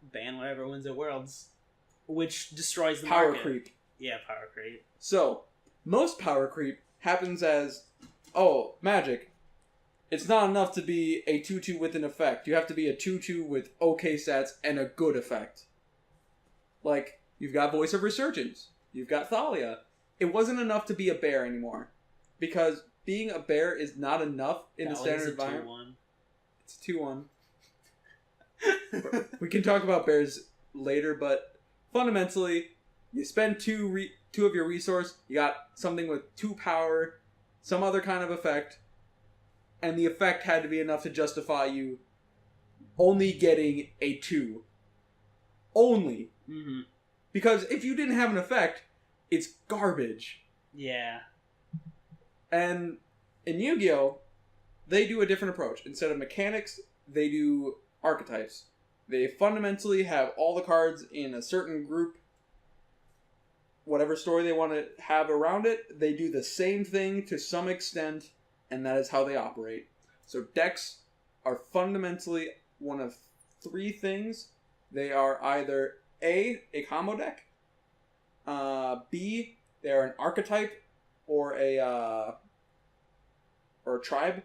Ban whatever wins at Worlds, which destroys the power market. Creep. Yeah, power creep. So most power creep happens as, Magic. It's not enough to be a 2/2 with an effect. You have to be a 2/2 with okay stats and a good effect. Like, you've got Voice of Resurgence. You've got Thalia. It wasn't enough to be a bear anymore. Because being a bear is not enough in the standard environment. It's a 2/1. We can talk about bears later, but fundamentally, you spend two of your resource, you got something with 2 power, some other kind of effect, and the effect had to be enough to justify you only getting a 2. Only. Mm-hmm. Because if you didn't have an effect, it's garbage. Yeah. And in Yu-Gi-Oh!, they do a different approach. Instead of mechanics, they do archetypes. They fundamentally have all the cards in a certain group. Whatever story they want to have around it, they do the same thing to some extent, and that is how they operate. So decks are fundamentally one of 3 things. They are either A combo deck, B, they're an archetype, or a tribe,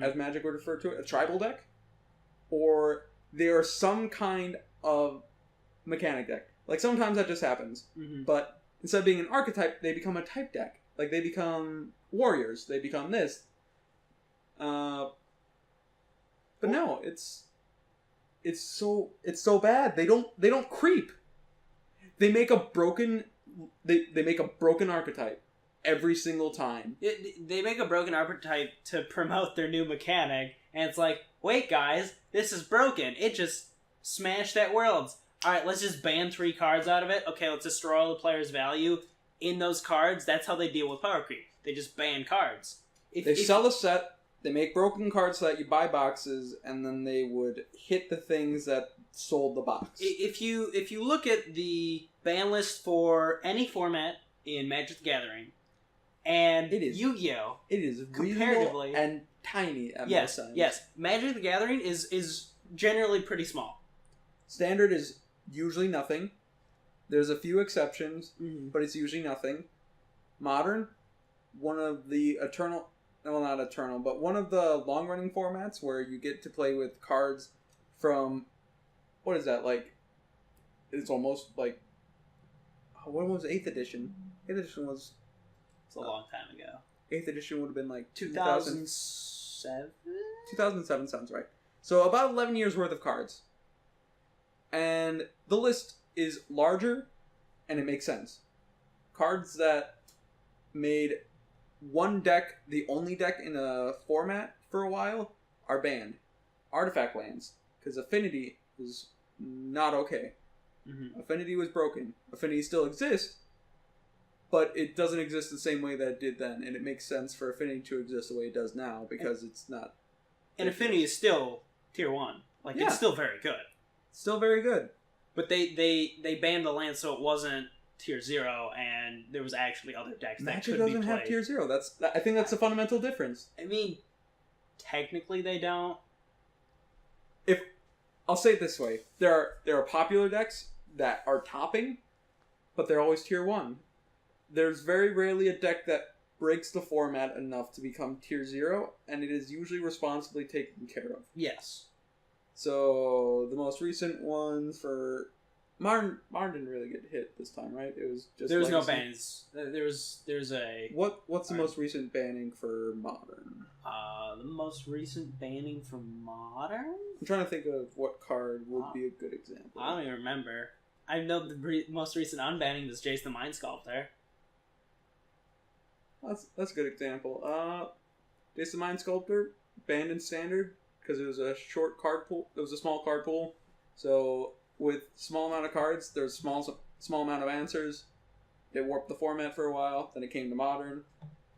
as Magic would refer to it, a tribal deck, or they are some kind of mechanic deck. Like, sometimes that just happens, but instead of being an archetype, they become a type deck. Like, they become warriors, they become this. But no, it's so bad. They don't creep. They make a broken archetype every single time. They make a broken archetype to promote their new mechanic, and it's like, wait guys, this is broken. It just smashed at Worlds. Alright, let's just ban 3 cards out of it. Okay, let's destroy all the players' value in those cards. That's how they deal with power creep. They just ban cards. They sell a set, they make broken cards so that you buy boxes, and then they would hit the things that sold the box. If you look at the ban list for any format in Magic the Gathering, and Yu-Gi-Oh! It is comparatively and tiny at most times. Yes, Magic the Gathering is generally pretty small. Standard is usually nothing. There's a few exceptions, but it's usually nothing. Modern, one of the not eternal, but one of the long-running formats where you get to play with cards from, what is that, like, it's almost like, when was 8th edition? 8th edition was... It's a long time ago. 8th edition would have been like 2007? 2007 sounds right. So about 11 years worth of cards. And the list is larger, and it makes sense. Cards that made one deck the only deck in a format for a while are banned. Artifact lands, because Affinity was not okay. Affinity was broken. Affinity still exists, but it doesn't exist the same way that it did then, and it makes sense for Affinity to exist the way it does now, because it's not... And Affinity is still tier 1. Like, Yeah. it's still very good. Still very good. But they banned the land so it wasn't tier 0, and there was actually other decks that Magic could be doesn't played. have tier 0. I think that's a fundamental difference. I mean, technically they don't. I'll say it this way: there are popular decks that are topping, but they're always tier 1. There's very rarely a deck that breaks the format enough to become tier 0, and it is usually responsibly taken care of. Yes. So the most recent ones for Martin didn't really get hit this time, right? It was just There was no Legacy. bans. There's a What's the most recent banning for Modern? the most recent banning from Modern. I'm trying to think of what card would be a good example. I don't even remember. I know the most recent unbanning was Jace the Mind Sculptor. That's a good example. Jace the Mind Sculptor banned in Standard because it was a short card pool. It was a small card pool, so with small amount of cards, there's small amount of answers. It warped the format for a while. Then it came to Modern,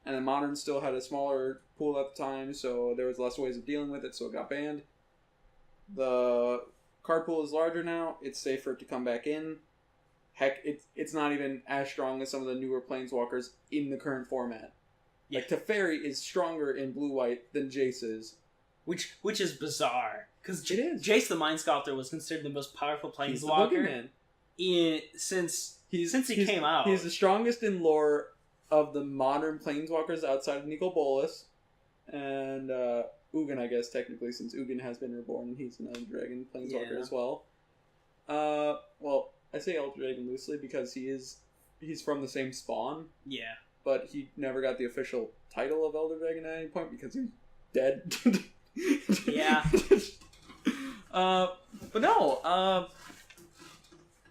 and then Modern still had a smaller pool at the time, so there was less ways of dealing with it, so it got banned. The card pool is larger now. It's safe for it to come back in. Heck, it's not even as strong as some of the newer Planeswalkers in the current format. Yeah. Like, Teferi is stronger in blue-white than Jace is. Which is bizarre. Because It is. Jace the Mind Sculptor was considered the most powerful He's the Planeswalker boogeyman. since he He's- came out. He's the strongest in lore of the modern Planeswalkers outside of Nicol Bolas. And Ugin, I guess, technically, since Ugin has been reborn and he's an Elder Dragon Planeswalker Yeah. as well. Well, I say Elder Dragon loosely because he's from the same spawn, Yeah. but he never got the official title of Elder Dragon at any point because he's dead. Yeah. But no,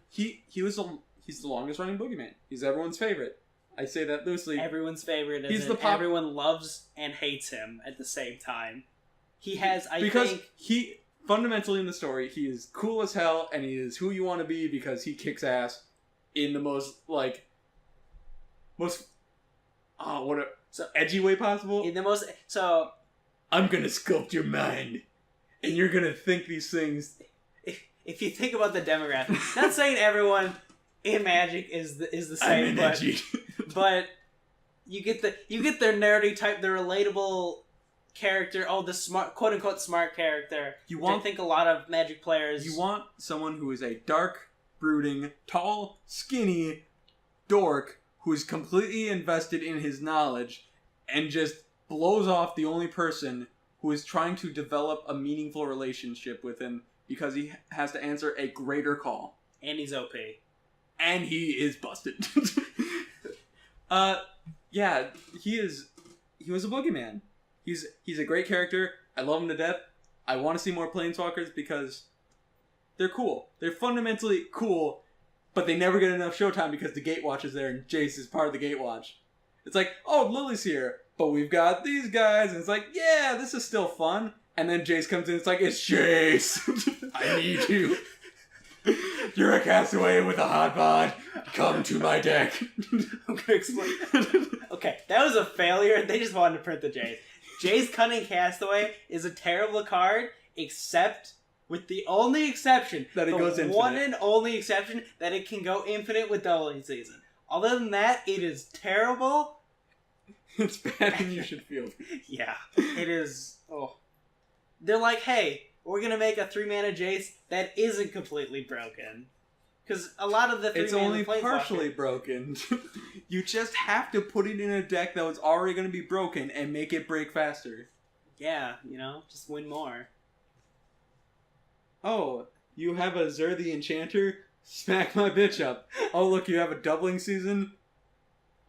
he's the longest running boogeyman. He's everyone's favorite. I say that loosely. Everyone's favorite is He's in the pop- everyone loves and hates him at the same time. He has, I because think... he fundamentally in the story he is cool as hell and he is who you want to be because he kicks ass in the most edgy way possible. In the most... So, I'm gonna sculpt your mind and you're gonna think these things. if you think about the demographic, not saying everyone in Magic is the same, I'm edgy. but you get their nerdy type, the relatable character, the smart, quote unquote smart character. I think a lot of Magic players. You want someone who is a dark, brooding, tall, skinny dork who is completely invested in his knowledge and just blows off the only person who is trying to develop a meaningful relationship with him because he has to answer a greater call. And he's OP. And he is busted. Yeah, he was a boogeyman. He's a great character. I love him to death. I want to see more Planeswalkers because they're cool. They're fundamentally cool, but they never get enough showtime because the Gatewatch is there and Jace is part of the Gatewatch. It's like, oh, Lily's here, but we've got these guys, and it's like, yeah, this is still fun. And then Jace comes in, it's like, it's Jace! I need you. You're a castaway with a hot bod. Come to my deck. I'm gonna explain. Okay, that was a failure. They just wanted to print the Jace. Jace Cunning Castaway is a terrible card, except with the only exception That it the goes infinite. one and only exception that it can go infinite with doubling season. Other than that, it is terrible. It's bad and you should feel. Yeah, it is. Oh, they're like, hey, we're gonna make a 3-mana Jace that isn't completely broken. Because a lot of the 3-mana It's only Planeswalker- partially broken. You just have to put it in a deck that was already going to be broken and make it break faster. Yeah, just win more. Oh, you have a Zur the Enchanter? Smack my bitch up. Oh, look, you have a doubling season?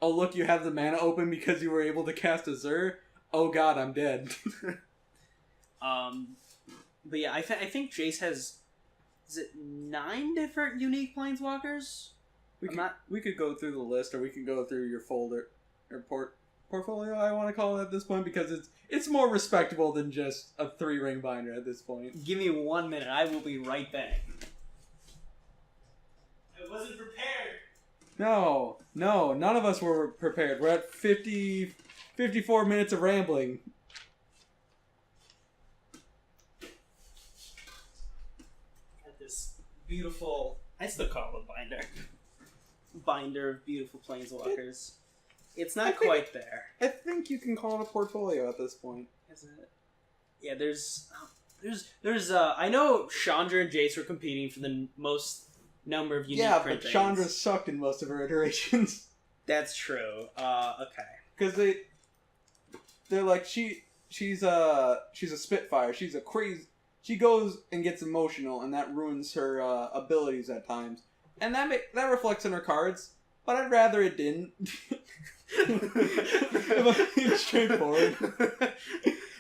Oh, look, you have the mana open because you were able to cast a Zur? Oh god, I'm dead. But yeah, I think Jace has, is it 9 different unique Planeswalkers? We could go through the list, or we could go through your folder, or portfolio, I want to call it at this point, because it's more respectable than just a 3-ring binder at this point. Give me 1 minute, I will be right back. I wasn't prepared. No, none of us were prepared. We're at 54 minutes of rambling. beautiful. I still call it a binder. Binder of beautiful planeswalkers. It's not quite there. I think you can call it a portfolio at this point. Is it? Yeah, there's. I know Chandra and Jace were competing for the most number of unique print but Chandra sucked in most of her iterations. That's true. Okay. Because they're like she's a Spitfire. She's a crazy. She goes and gets emotional, and that ruins her abilities at times, and that reflects in her cards. But I'd rather it didn't. If I'm being straightforward,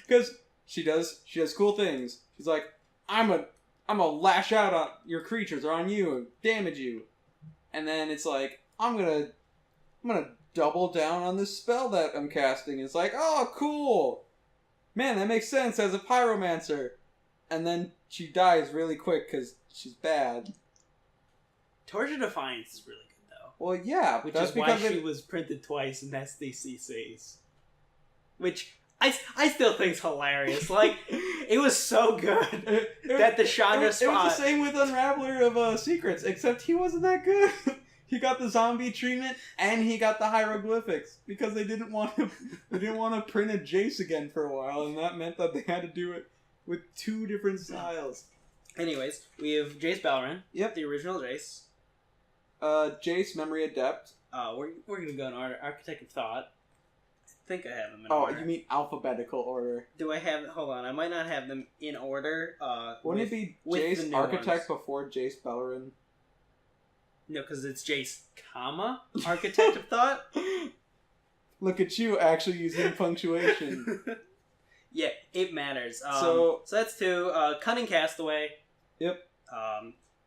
because she does cool things. She's like, I'm gonna lash out on your creatures or on you and damage you, and then it's like I'm gonna double down on this spell that I'm casting. It's like, oh, cool, man, that makes sense as a pyromancer, and then she dies really quick because she's bad. Torch of Defiance is really good though. Well, yeah, which is why she was printed twice in SDCCs, which I still think is hilarious. Like, it was so good that the Chandra spot. It was the same with Unraveler of Secrets, except he wasn't that good. He got the zombie treatment and he got the hieroglyphics because they didn't want to print a Jace again for a while, and that meant that they had to do it with two different styles. Anyways, we have Jace Beleren. Yep, the original Jace. Jace Memory Adept. We're gonna go in order. Architect of Thought. I think I have them in order. order. You mean alphabetical order? Do I have? Hold on, I might not have them in order. Wouldn't it be Jace Architect before Jace Beleren? No, because it's Jace, Architect of Thought. Look at you actually using punctuation. Yeah, it matters. So that's two. Cunning Castaway. Yep.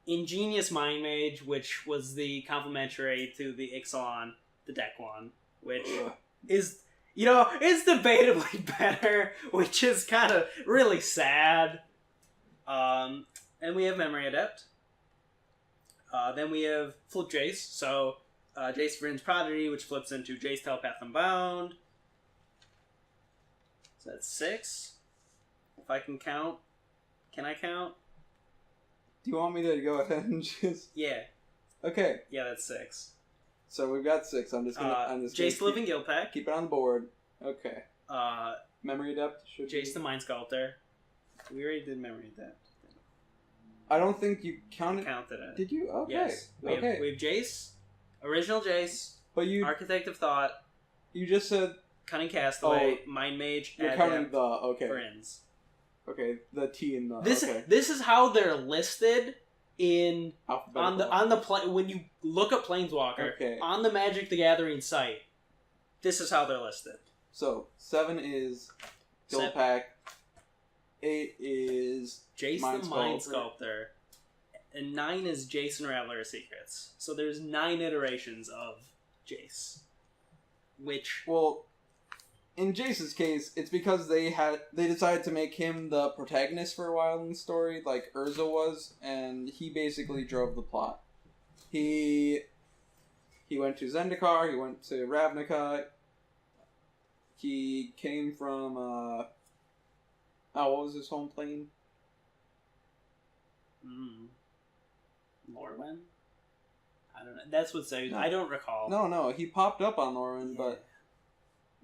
Ingenious Mind Mage, which was the complementary to the Ixalan, the deck one, which is, it's debatably better, which is kind of really sad. And we have Memory Adept. Then we have Flip Jace, so Jace Vryn's Prodigy, which flips into Jace Telepath Unbound. So that's 6. If I can count. Can I count? Do you want me to go ahead and just... Yeah. Okay. Yeah, that's 6. So we've got 6. I'm just gonna... Jace Living Guildpact. Keep it on the board. Okay. Memory Adept. Jace the Mind Sculptor. We already did Memory Adept. I don't think you counted... Counted it. Did you? Okay. Yes. We have Jace. Original Jace. But you... Architect of Thought. You just said... Cunning Castaway. Mind Mage. You're counting the... Okay. Friends. Okay, the T in the... This is how they're listed in... On the when you look up Planeswalker, on the Magic the Gathering site, this is how they're listed. So, 7 is Guildpact, 8 is Jace the Mind Sculptor, and 9 is Jace Unraveler of Secrets. So there's 9 iterations of Jace. Which... Well... In Jace's case, it's because they decided to make him the protagonist for a while in the story, like Urza was, and he basically drove the plot. He went to Zendikar, he went to Ravnica, he came from, what was his home plane? Lorwyn? I don't know. That's what says. No. I don't recall. No, he popped up on Lorwyn, but...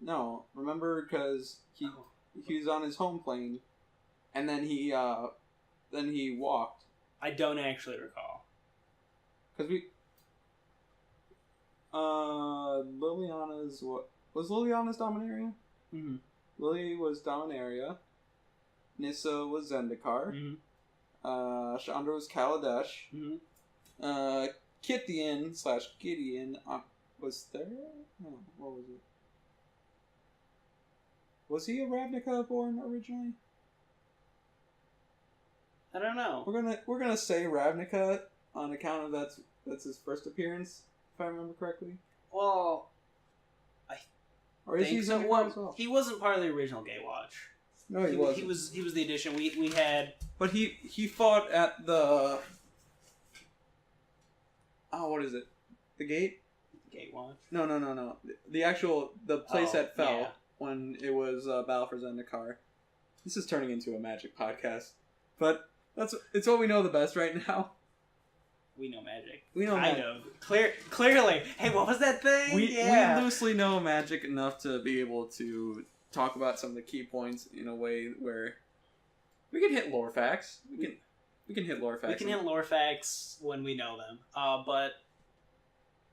No, remember, because he was on his home plane, and then he walked. I don't actually recall. Because Liliana's was Liliana's Dominaria? Mm-hmm. Lily was Dominaria. Nissa was Zendikar. Mm-hmm. Chandra was Kaladesh. Mm-hmm. Kithian/Gideon was there? Oh, what was it? Was he a Ravnica born originally? I don't know. We're gonna say Ravnica on account of that's his first appearance, if I remember correctly. Well, or is he so. Well? He wasn't part of the original Gatewatch. No, he wasn't. He was the addition. We had. But he fought at the. Oh, what is it? The Gate? Gatewatch. No. The place that fell. Yeah. When it was Battle for Zendikar. This is turning into a Magic podcast. But it's what we know the best right now. We know Magic. We know kind Magic. of. Clearly. Hey, what was that thing? We Yeah. loosely know Magic enough to be able to talk about some of the key points in a way where we can hit lore facts. We can hit lore facts. We can hit lore facts when we know them. But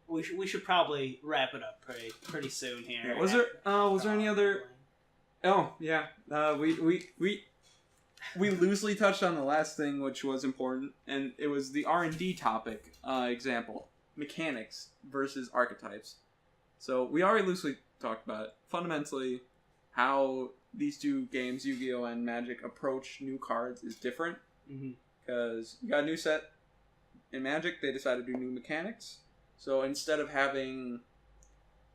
we should probably wrap it up pretty soon here. Yeah, was there any other? Oh yeah, we loosely touched on the last thing, which was important, and it was the R&D topic example: mechanics versus archetypes. So we already loosely talked about it. Fundamentally, how these two games, Yu-Gi-Oh and Magic, approach new cards is different. Because you got a new set in Magic, they decided to do new mechanics. So instead of having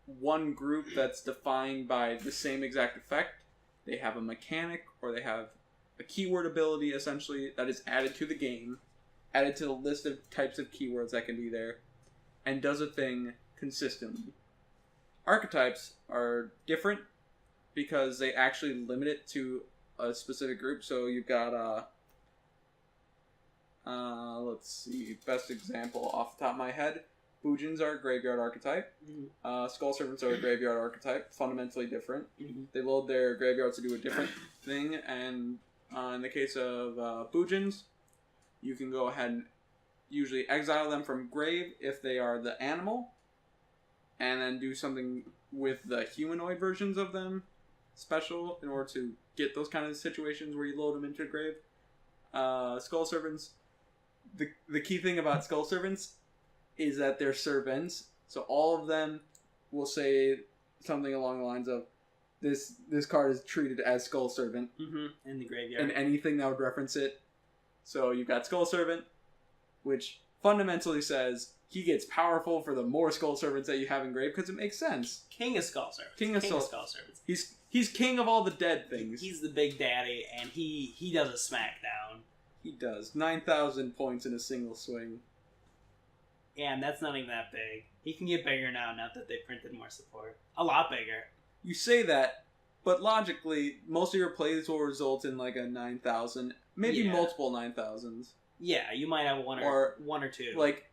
one group that's defined by the same exact effect, they have a mechanic or they have a keyword ability, essentially, that is added to the game, added to the list of types of keywords that can be there, and does a thing consistently. Archetypes are different because they actually limit it to a specific group. So you've got, let's see, best example off the top of my head. Boojins are a graveyard archetype. Skull Servants are a graveyard archetype, fundamentally different. They load their graveyards to do a different thing, and in the case of Boojins, you can go ahead and usually exile them from grave if they are the animal, and then do something with the humanoid versions of them special in order to get those kind of situations where you load them into a grave. Skull Servants, the key thing about Skull Servants is that they're servants, so all of them will say something along the lines of, this card is treated as Skull Servant. In the graveyard. And anything that would reference it. So you've got Skull Servant, which fundamentally says he gets powerful for the more Skull Servants that you have in grave, because it makes sense. King of Skull Servants. King of Skull Servants. He's king of all the dead things. He's the big daddy, and he does a smackdown. He does. 9,000 points in a single swing. Yeah, and that's not even that big. He can get bigger now that they printed more support. A lot bigger. You say that, but logically, most of your plays will result in like a 9,000, maybe multiple 9,000s. Yeah, you might have one or two. Like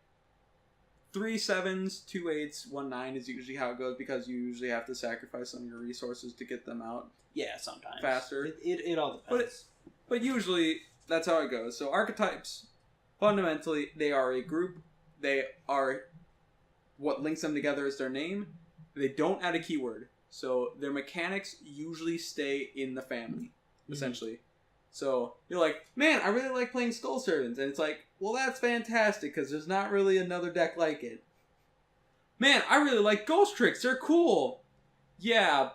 3 7s, 2 8s, 1 9 is usually how it goes, because you usually have to sacrifice some of your resources to get them out. Yeah, sometimes faster. It all depends. But usually that's how it goes. So archetypes, fundamentally, they are a group. They are what links them together is their name. They don't add a keyword. So their mechanics usually stay in the family, essentially. So you're like, man, I really like playing Skull Servants. And it's like, well, that's fantastic, because there's not really another deck like it. Man, I really like Ghost Tricks. They're cool. Yeah,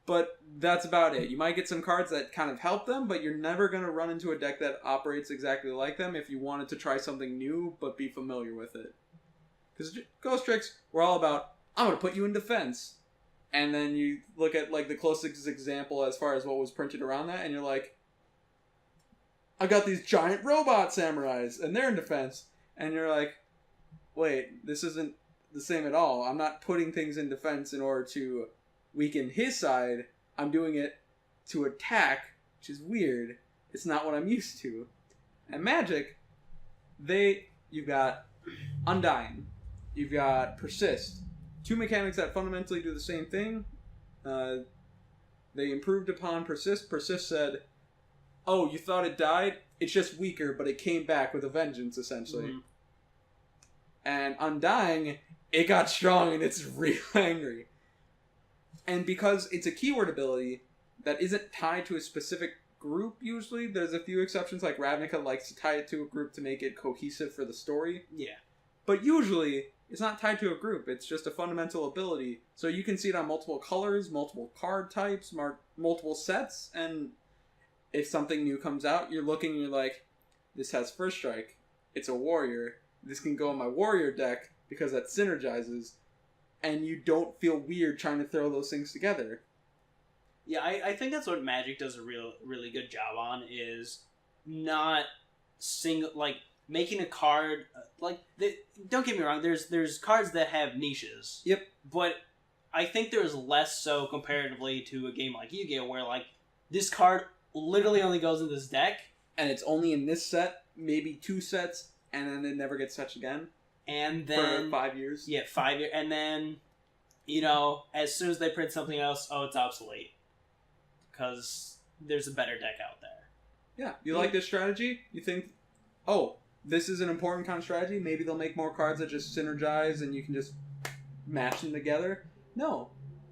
but that's about it. You might get some cards that kind of help them, but you're never going to run into a deck that operates exactly like them if you wanted to try something new, but be familiar with it. Because Ghost Tricks were all about, I'm going to put you in defense. And then you look at like the closest example as far as what was printed around that, and you're like, I got these giant robot samurais, and they're in defense. And you're like, wait, this isn't the same at all. I'm not putting things in defense in order to weaken his side. I'm doing it to attack, which is weird. It's not what I'm used to. And Magic, you've got Undying. You've got Persist. 2 mechanics that fundamentally do the same thing. They improved upon Persist. Persist said, oh, you thought it died? It's just weaker, but it came back with a vengeance, essentially. And Undying, it got strong and it's real angry. And because it's a keyword ability that isn't tied to a specific group, usually, there's a few exceptions, like Ravnica likes to tie it to a group to make it cohesive for the story. Yeah. But usually, it's not tied to a group. It's just a fundamental ability. So you can see it on multiple colors, multiple card types, multiple sets, and if something new comes out, you're looking and you're like, this has First Strike. It's a warrior. This can go in my warrior deck because that synergizes. And you don't feel weird trying to throw those things together. Yeah, I think that's what Magic does a really good job on, is not making a card don't get me wrong, there's cards that have niches. Yep. But I think there's less so comparatively to a game like Yu-Gi-Oh, where like this card literally only goes in this deck, and it's only in this set, maybe 2 sets, and then it never gets touched again And then for 5 years. Yeah, 5 years, and then as soon as they print something else, it's obsolete because there's a better deck out there. Yeah, you like this strategy? You think, oh, this is an important kind of strategy? Maybe they'll make more cards that just synergize and you can just mash them together? No.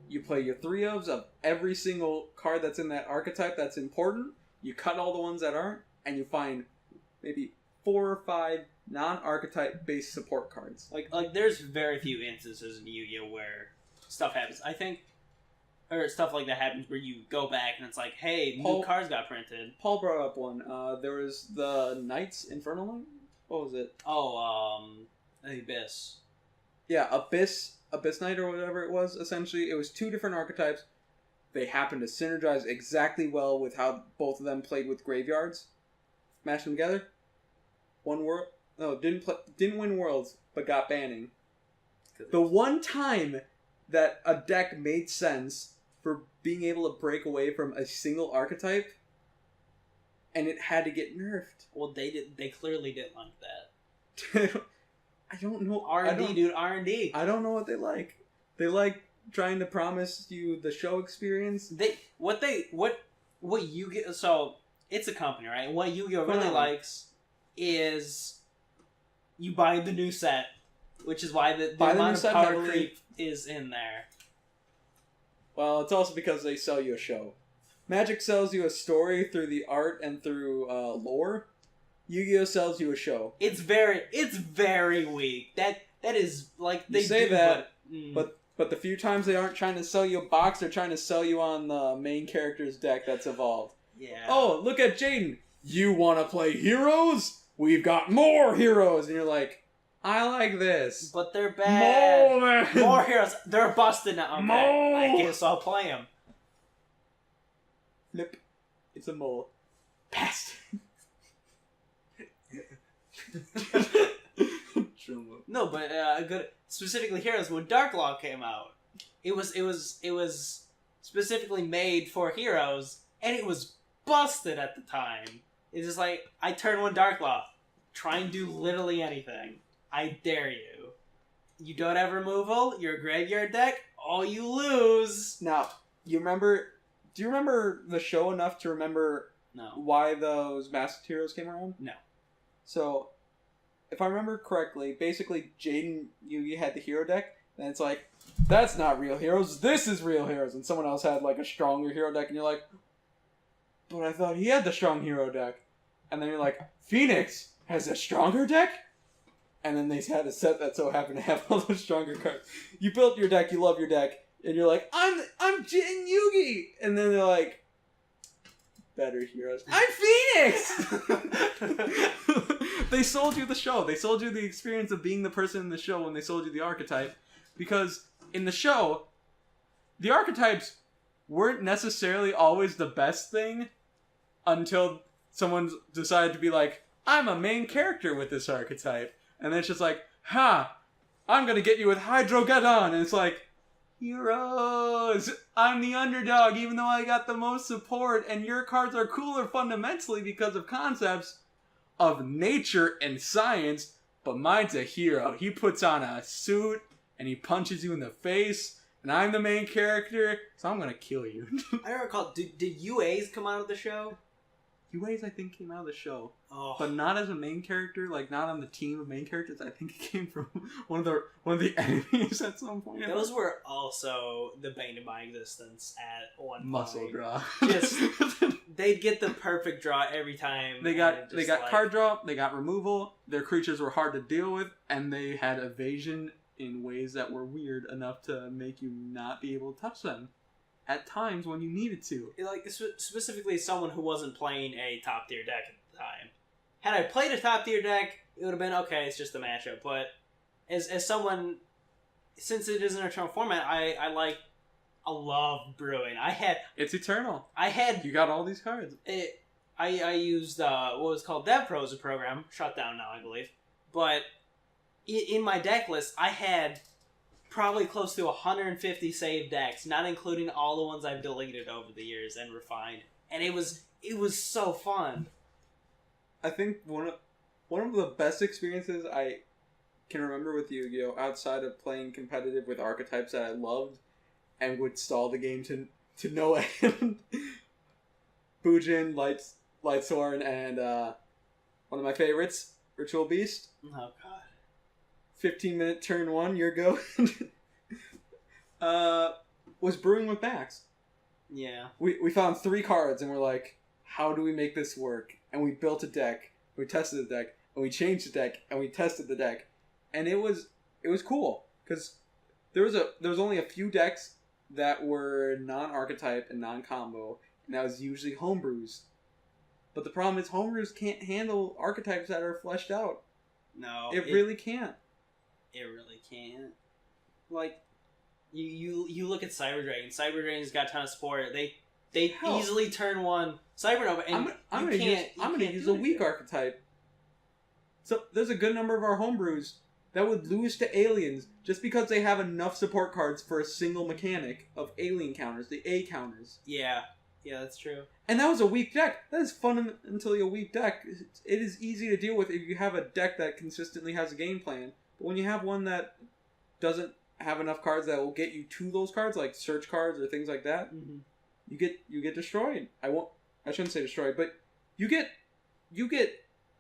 You play your 3-ofs of every single card that's in that archetype that's important. You cut all the ones that aren't, and you find maybe 4 or 5 non-archetype based support cards. Like there's very few instances in Yu-Gi-Oh where stuff happens. I think, or stuff like that happens where you go back and it's like, hey, new cards got printed. Paul brought up one. There was the Knights Infernal Knight. What was it? Abyss. Yeah, Abyss Knight or whatever it was. Essentially, it was 2 different archetypes. They happened to synergize exactly well with how both of them played with graveyards. Mashed them together. Didn't win Worlds, but got banning. The one time that a deck made sense for being able to break away from a single archetype, and it had to get nerfed. Well, they clearly didn't like that. I don't know. R&D, dude, R&D. I don't know what they like. They like trying to promise you the show experience. What you get. So it's a company, right? What Yu-Gi-Oh really likes is you buy the new set, which is why the amount of power creep is in there. Well, it's also because they sell you a show. Magic sells you a story through the art and through lore. Yu-Gi-Oh sells you a show. It's very weak. That is like they say do that, but the few times they aren't trying to sell you a box, they're trying to sell you on the main character's deck that's evolved. Yeah. Oh, look at Jaden. You want to play heroes? We've got more heroes, and you're like, I like this, but they're bad. More heroes. They're busted now. Okay, more. I guess I'll play them. Flip. It's a mole. Bastard. No, but good. Specifically, heroes. When Dark Law came out, it was specifically made for heroes, and it was busted at the time. It's just like, I turn 1 Dark Law, try and do literally anything. I dare you. You don't have removal. You're a graveyard deck. All you lose. Now, do you remember the show enough to remember why those Masked Heroes came around? No. So, if I remember correctly, basically Jaden Yugi had the hero deck, and it's like, that's not real heroes, this is real heroes, and someone else had like a stronger hero deck, and you're like, but I thought he had the strong hero deck. And then you're like, Phoenix has a stronger deck? And then they had a set that so happened to have all those stronger cards. You built your deck, you love your deck, and you're like, I'm Jin Yugi! And then they're like, better heroes. I'm Phoenix! They sold you the show. They sold you the experience of being the person in the show when they sold you the archetype. Because in the show, the archetypes weren't necessarily always the best thing until someone decided to be like, I'm a main character with this archetype. And then it's just like, I'm gonna get you with Hydrogeddon. And it's like, heroes! I'm the underdog even though I got the most support, and your cards are cooler fundamentally because of concepts of nature and science, but mine's a hero. He puts on a suit and he punches you in the face, and I'm the main character, so I'm gonna kill you. I don't recall, did UAs come out of the show? UAs, I think, came out of the show. Oh. But not as a main character, like not on the team of main characters. I think it came from one of the enemies at some point. Those were also the bane of my existence at one point. Muscle draw. Just they'd get the perfect draw every time. They got card draw, they got removal, their creatures were hard to deal with, and they had evasion in ways that were weird enough to make you not be able to touch them at times when you needed to. Like, specifically someone who wasn't playing a top tier deck at the time. Had I played a top tier deck, it would have been okay, it's just a matchup. But as someone, since it is an eternal format, I love brewing. It's eternal. You got all these cards. I used what was called DevPro as a program, shut down now I believe. But in my deck list, I had probably close to 150 saved decks, not including all the ones I've deleted over the years and refined. And it was so fun. I think one of the best experiences I can remember with Yu-Gi-Oh! Outside of playing competitive with archetypes that I loved and would stall the game to no end. Bujin, Lightsworn, and one of my favorites, Ritual Beast. Oh god. 15-minute turn 1, your go. Was Brewing with Max. Yeah. We found 3 cards and we're like, how do we make this work? And we built a deck. We tested the deck, and we changed the deck, and we tested the deck, and it was cool because there was only a few decks that were non-archetype and non-combo, and that was usually homebrews. But the problem is homebrews can't handle archetypes that are fleshed out. No, it really can't. It really can't. Like, you look at Cyber Dragon. Cyber Dragon's got a ton of support. They easily turn 1 Cybernova, and I'm gonna use a weak archetype. So there's a good number of our homebrews that would lose to aliens just because they have enough support cards for a single mechanic of alien counters, the A counters. Yeah, that's true. And that was a weak deck. That is fundamentally a weak deck. It is easy to deal with if you have a deck that consistently has a game plan. But when you have one that doesn't have enough cards that will get you to those cards, like search cards or things like that, you get destroyed. I shouldn't say destroyed, but you get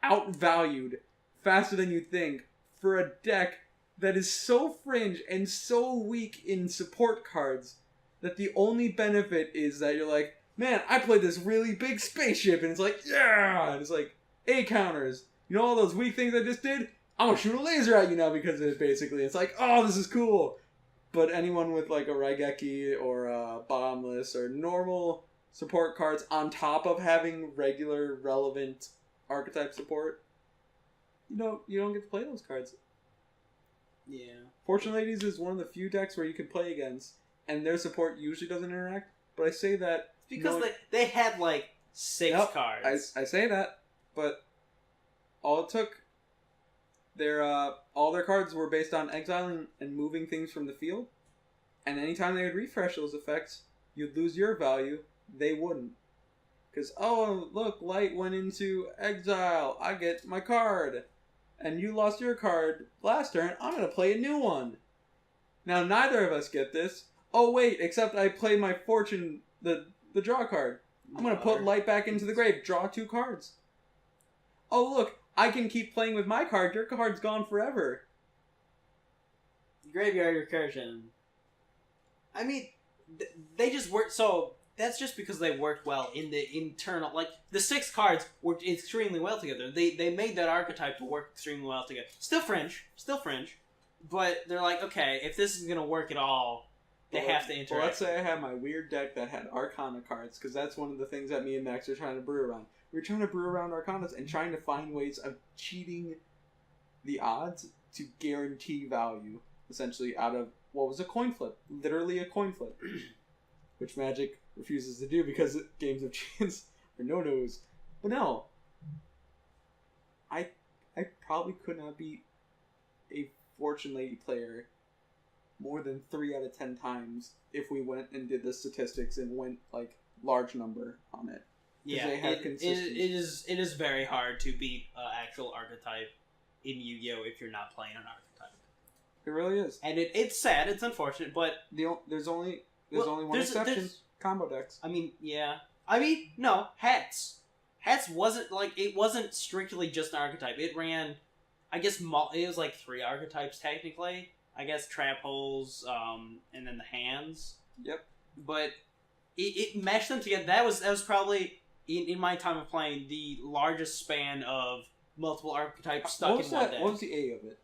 outvalued faster than you think for a deck that is so fringe and so weak in support cards that the only benefit is that you're like, man, I played this really big spaceship, and it's like, yeah, and it's like A counters. You know all those weak things I just did? I'm gonna shoot a laser at you now because of it. Basically, it's like, oh, this is cool. But anyone with like a Raigeki or a Bottomless or normal support cards on top of having regular relevant archetype support, you don't get to play those cards. Yeah. Fortune Ladies is one of the few decks where you can play against, and their support usually doesn't interact. But I say that because they had like 6 cards. I say that, but all it took, all their cards were based on exiling and moving things from the field, and anytime they would refresh those effects, you'd lose your value. They wouldn't, because oh look, light went into exile. I get my card, and you lost your card last turn. I'm gonna play a new one. Now neither of us get this. Oh wait, except I play my fortune, the draw card. I'm gonna put light back into the grave. Draw 2 cards. Oh look, I can keep playing with my card. Your card's gone forever. Graveyard recursion. I mean, they just work. So that's just because they worked well in the internal. Like the 6 cards worked extremely well together. They made that archetype to work extremely well together. Still fringe, but they're like, okay, if this is gonna work at all, they have to interact. Well, let's say I had my weird deck that had Arcana cards, because that's one of the things that me and Max are trying to brew around. We're trying to brew around Arcanas and trying to find ways of cheating the odds to guarantee value, essentially, out of what was a coin flip. Literally a coin flip. Which Magic refuses to do because games of chance are no-nos. But no. I probably could not beat a Fortune Lady player more than 3 out of 10 times if we went and did the statistics and went, like, large number on it. Yeah, it is very hard to beat actual archetype in Yu-Gi-Oh! If you're not playing an archetype. It really is. And it's sad, it's unfortunate, but... There's only one exception. Combo decks. I mean, yeah. I mean, no, Hats. Hats wasn't, it wasn't strictly just an archetype. It ran, I guess, it was like 3 archetypes, technically. I guess Trap Holes, and then the Hands. Yep. But it meshed them together. That was probably... In my time of playing, the largest span of multiple archetypes stuck in one deck. What was the A of it?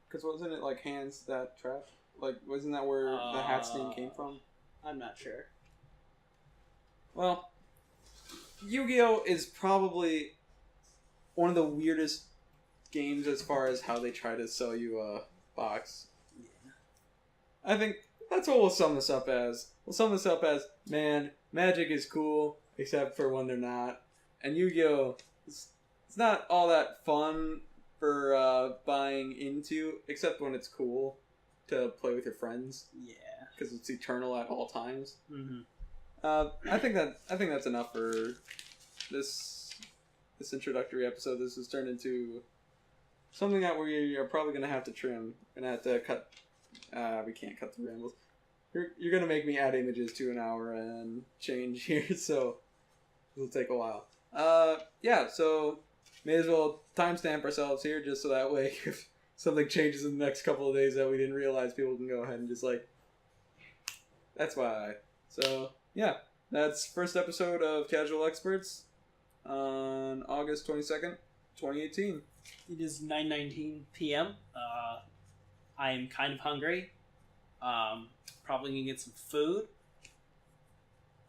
Because wasn't it like Hands that trap? Like, wasn't that where the Hats name came from? I'm not sure. Well, Yu-Gi-Oh! Is probably one of the weirdest games as far as how they try to sell you a box. Yeah. I think that's what we'll sum this up as. We'll sum this up as, man, Magic is cool. Except for when they're not. And Yu-Gi-Oh! It's not all that fun for buying into, except when it's cool to play with your friends. Yeah. Because it's eternal at all times. Mm-hmm. I think that's enough for this this introductory episode. This has turned into something that we are probably going to have to trim. We're going to have to cut. We can't cut the rambles. You're going to make me add images to an hour and change here, so it'll take a while. Yeah, so may as well timestamp ourselves here just so that way if something changes in the next couple of days that we didn't realize, people can go ahead and just like, that's why. So, yeah, that's first episode of Casual Experts on August 22nd, 2018. It is 9:19 p.m. I am kind of hungry. Probably gonna get some food.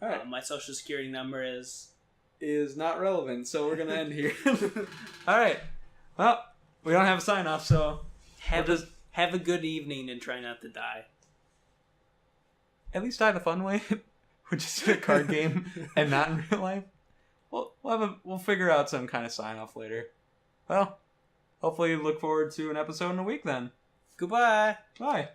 All right. My social security number is not relevant, so we're gonna end here. All right. Well, we don't have a sign off, so have a good evening and try not to die. At least die the fun way, which is a card game and not in real life. We'll figure out some kind of sign off later. Well, hopefully look forward to an episode in a week then. Goodbye. Bye.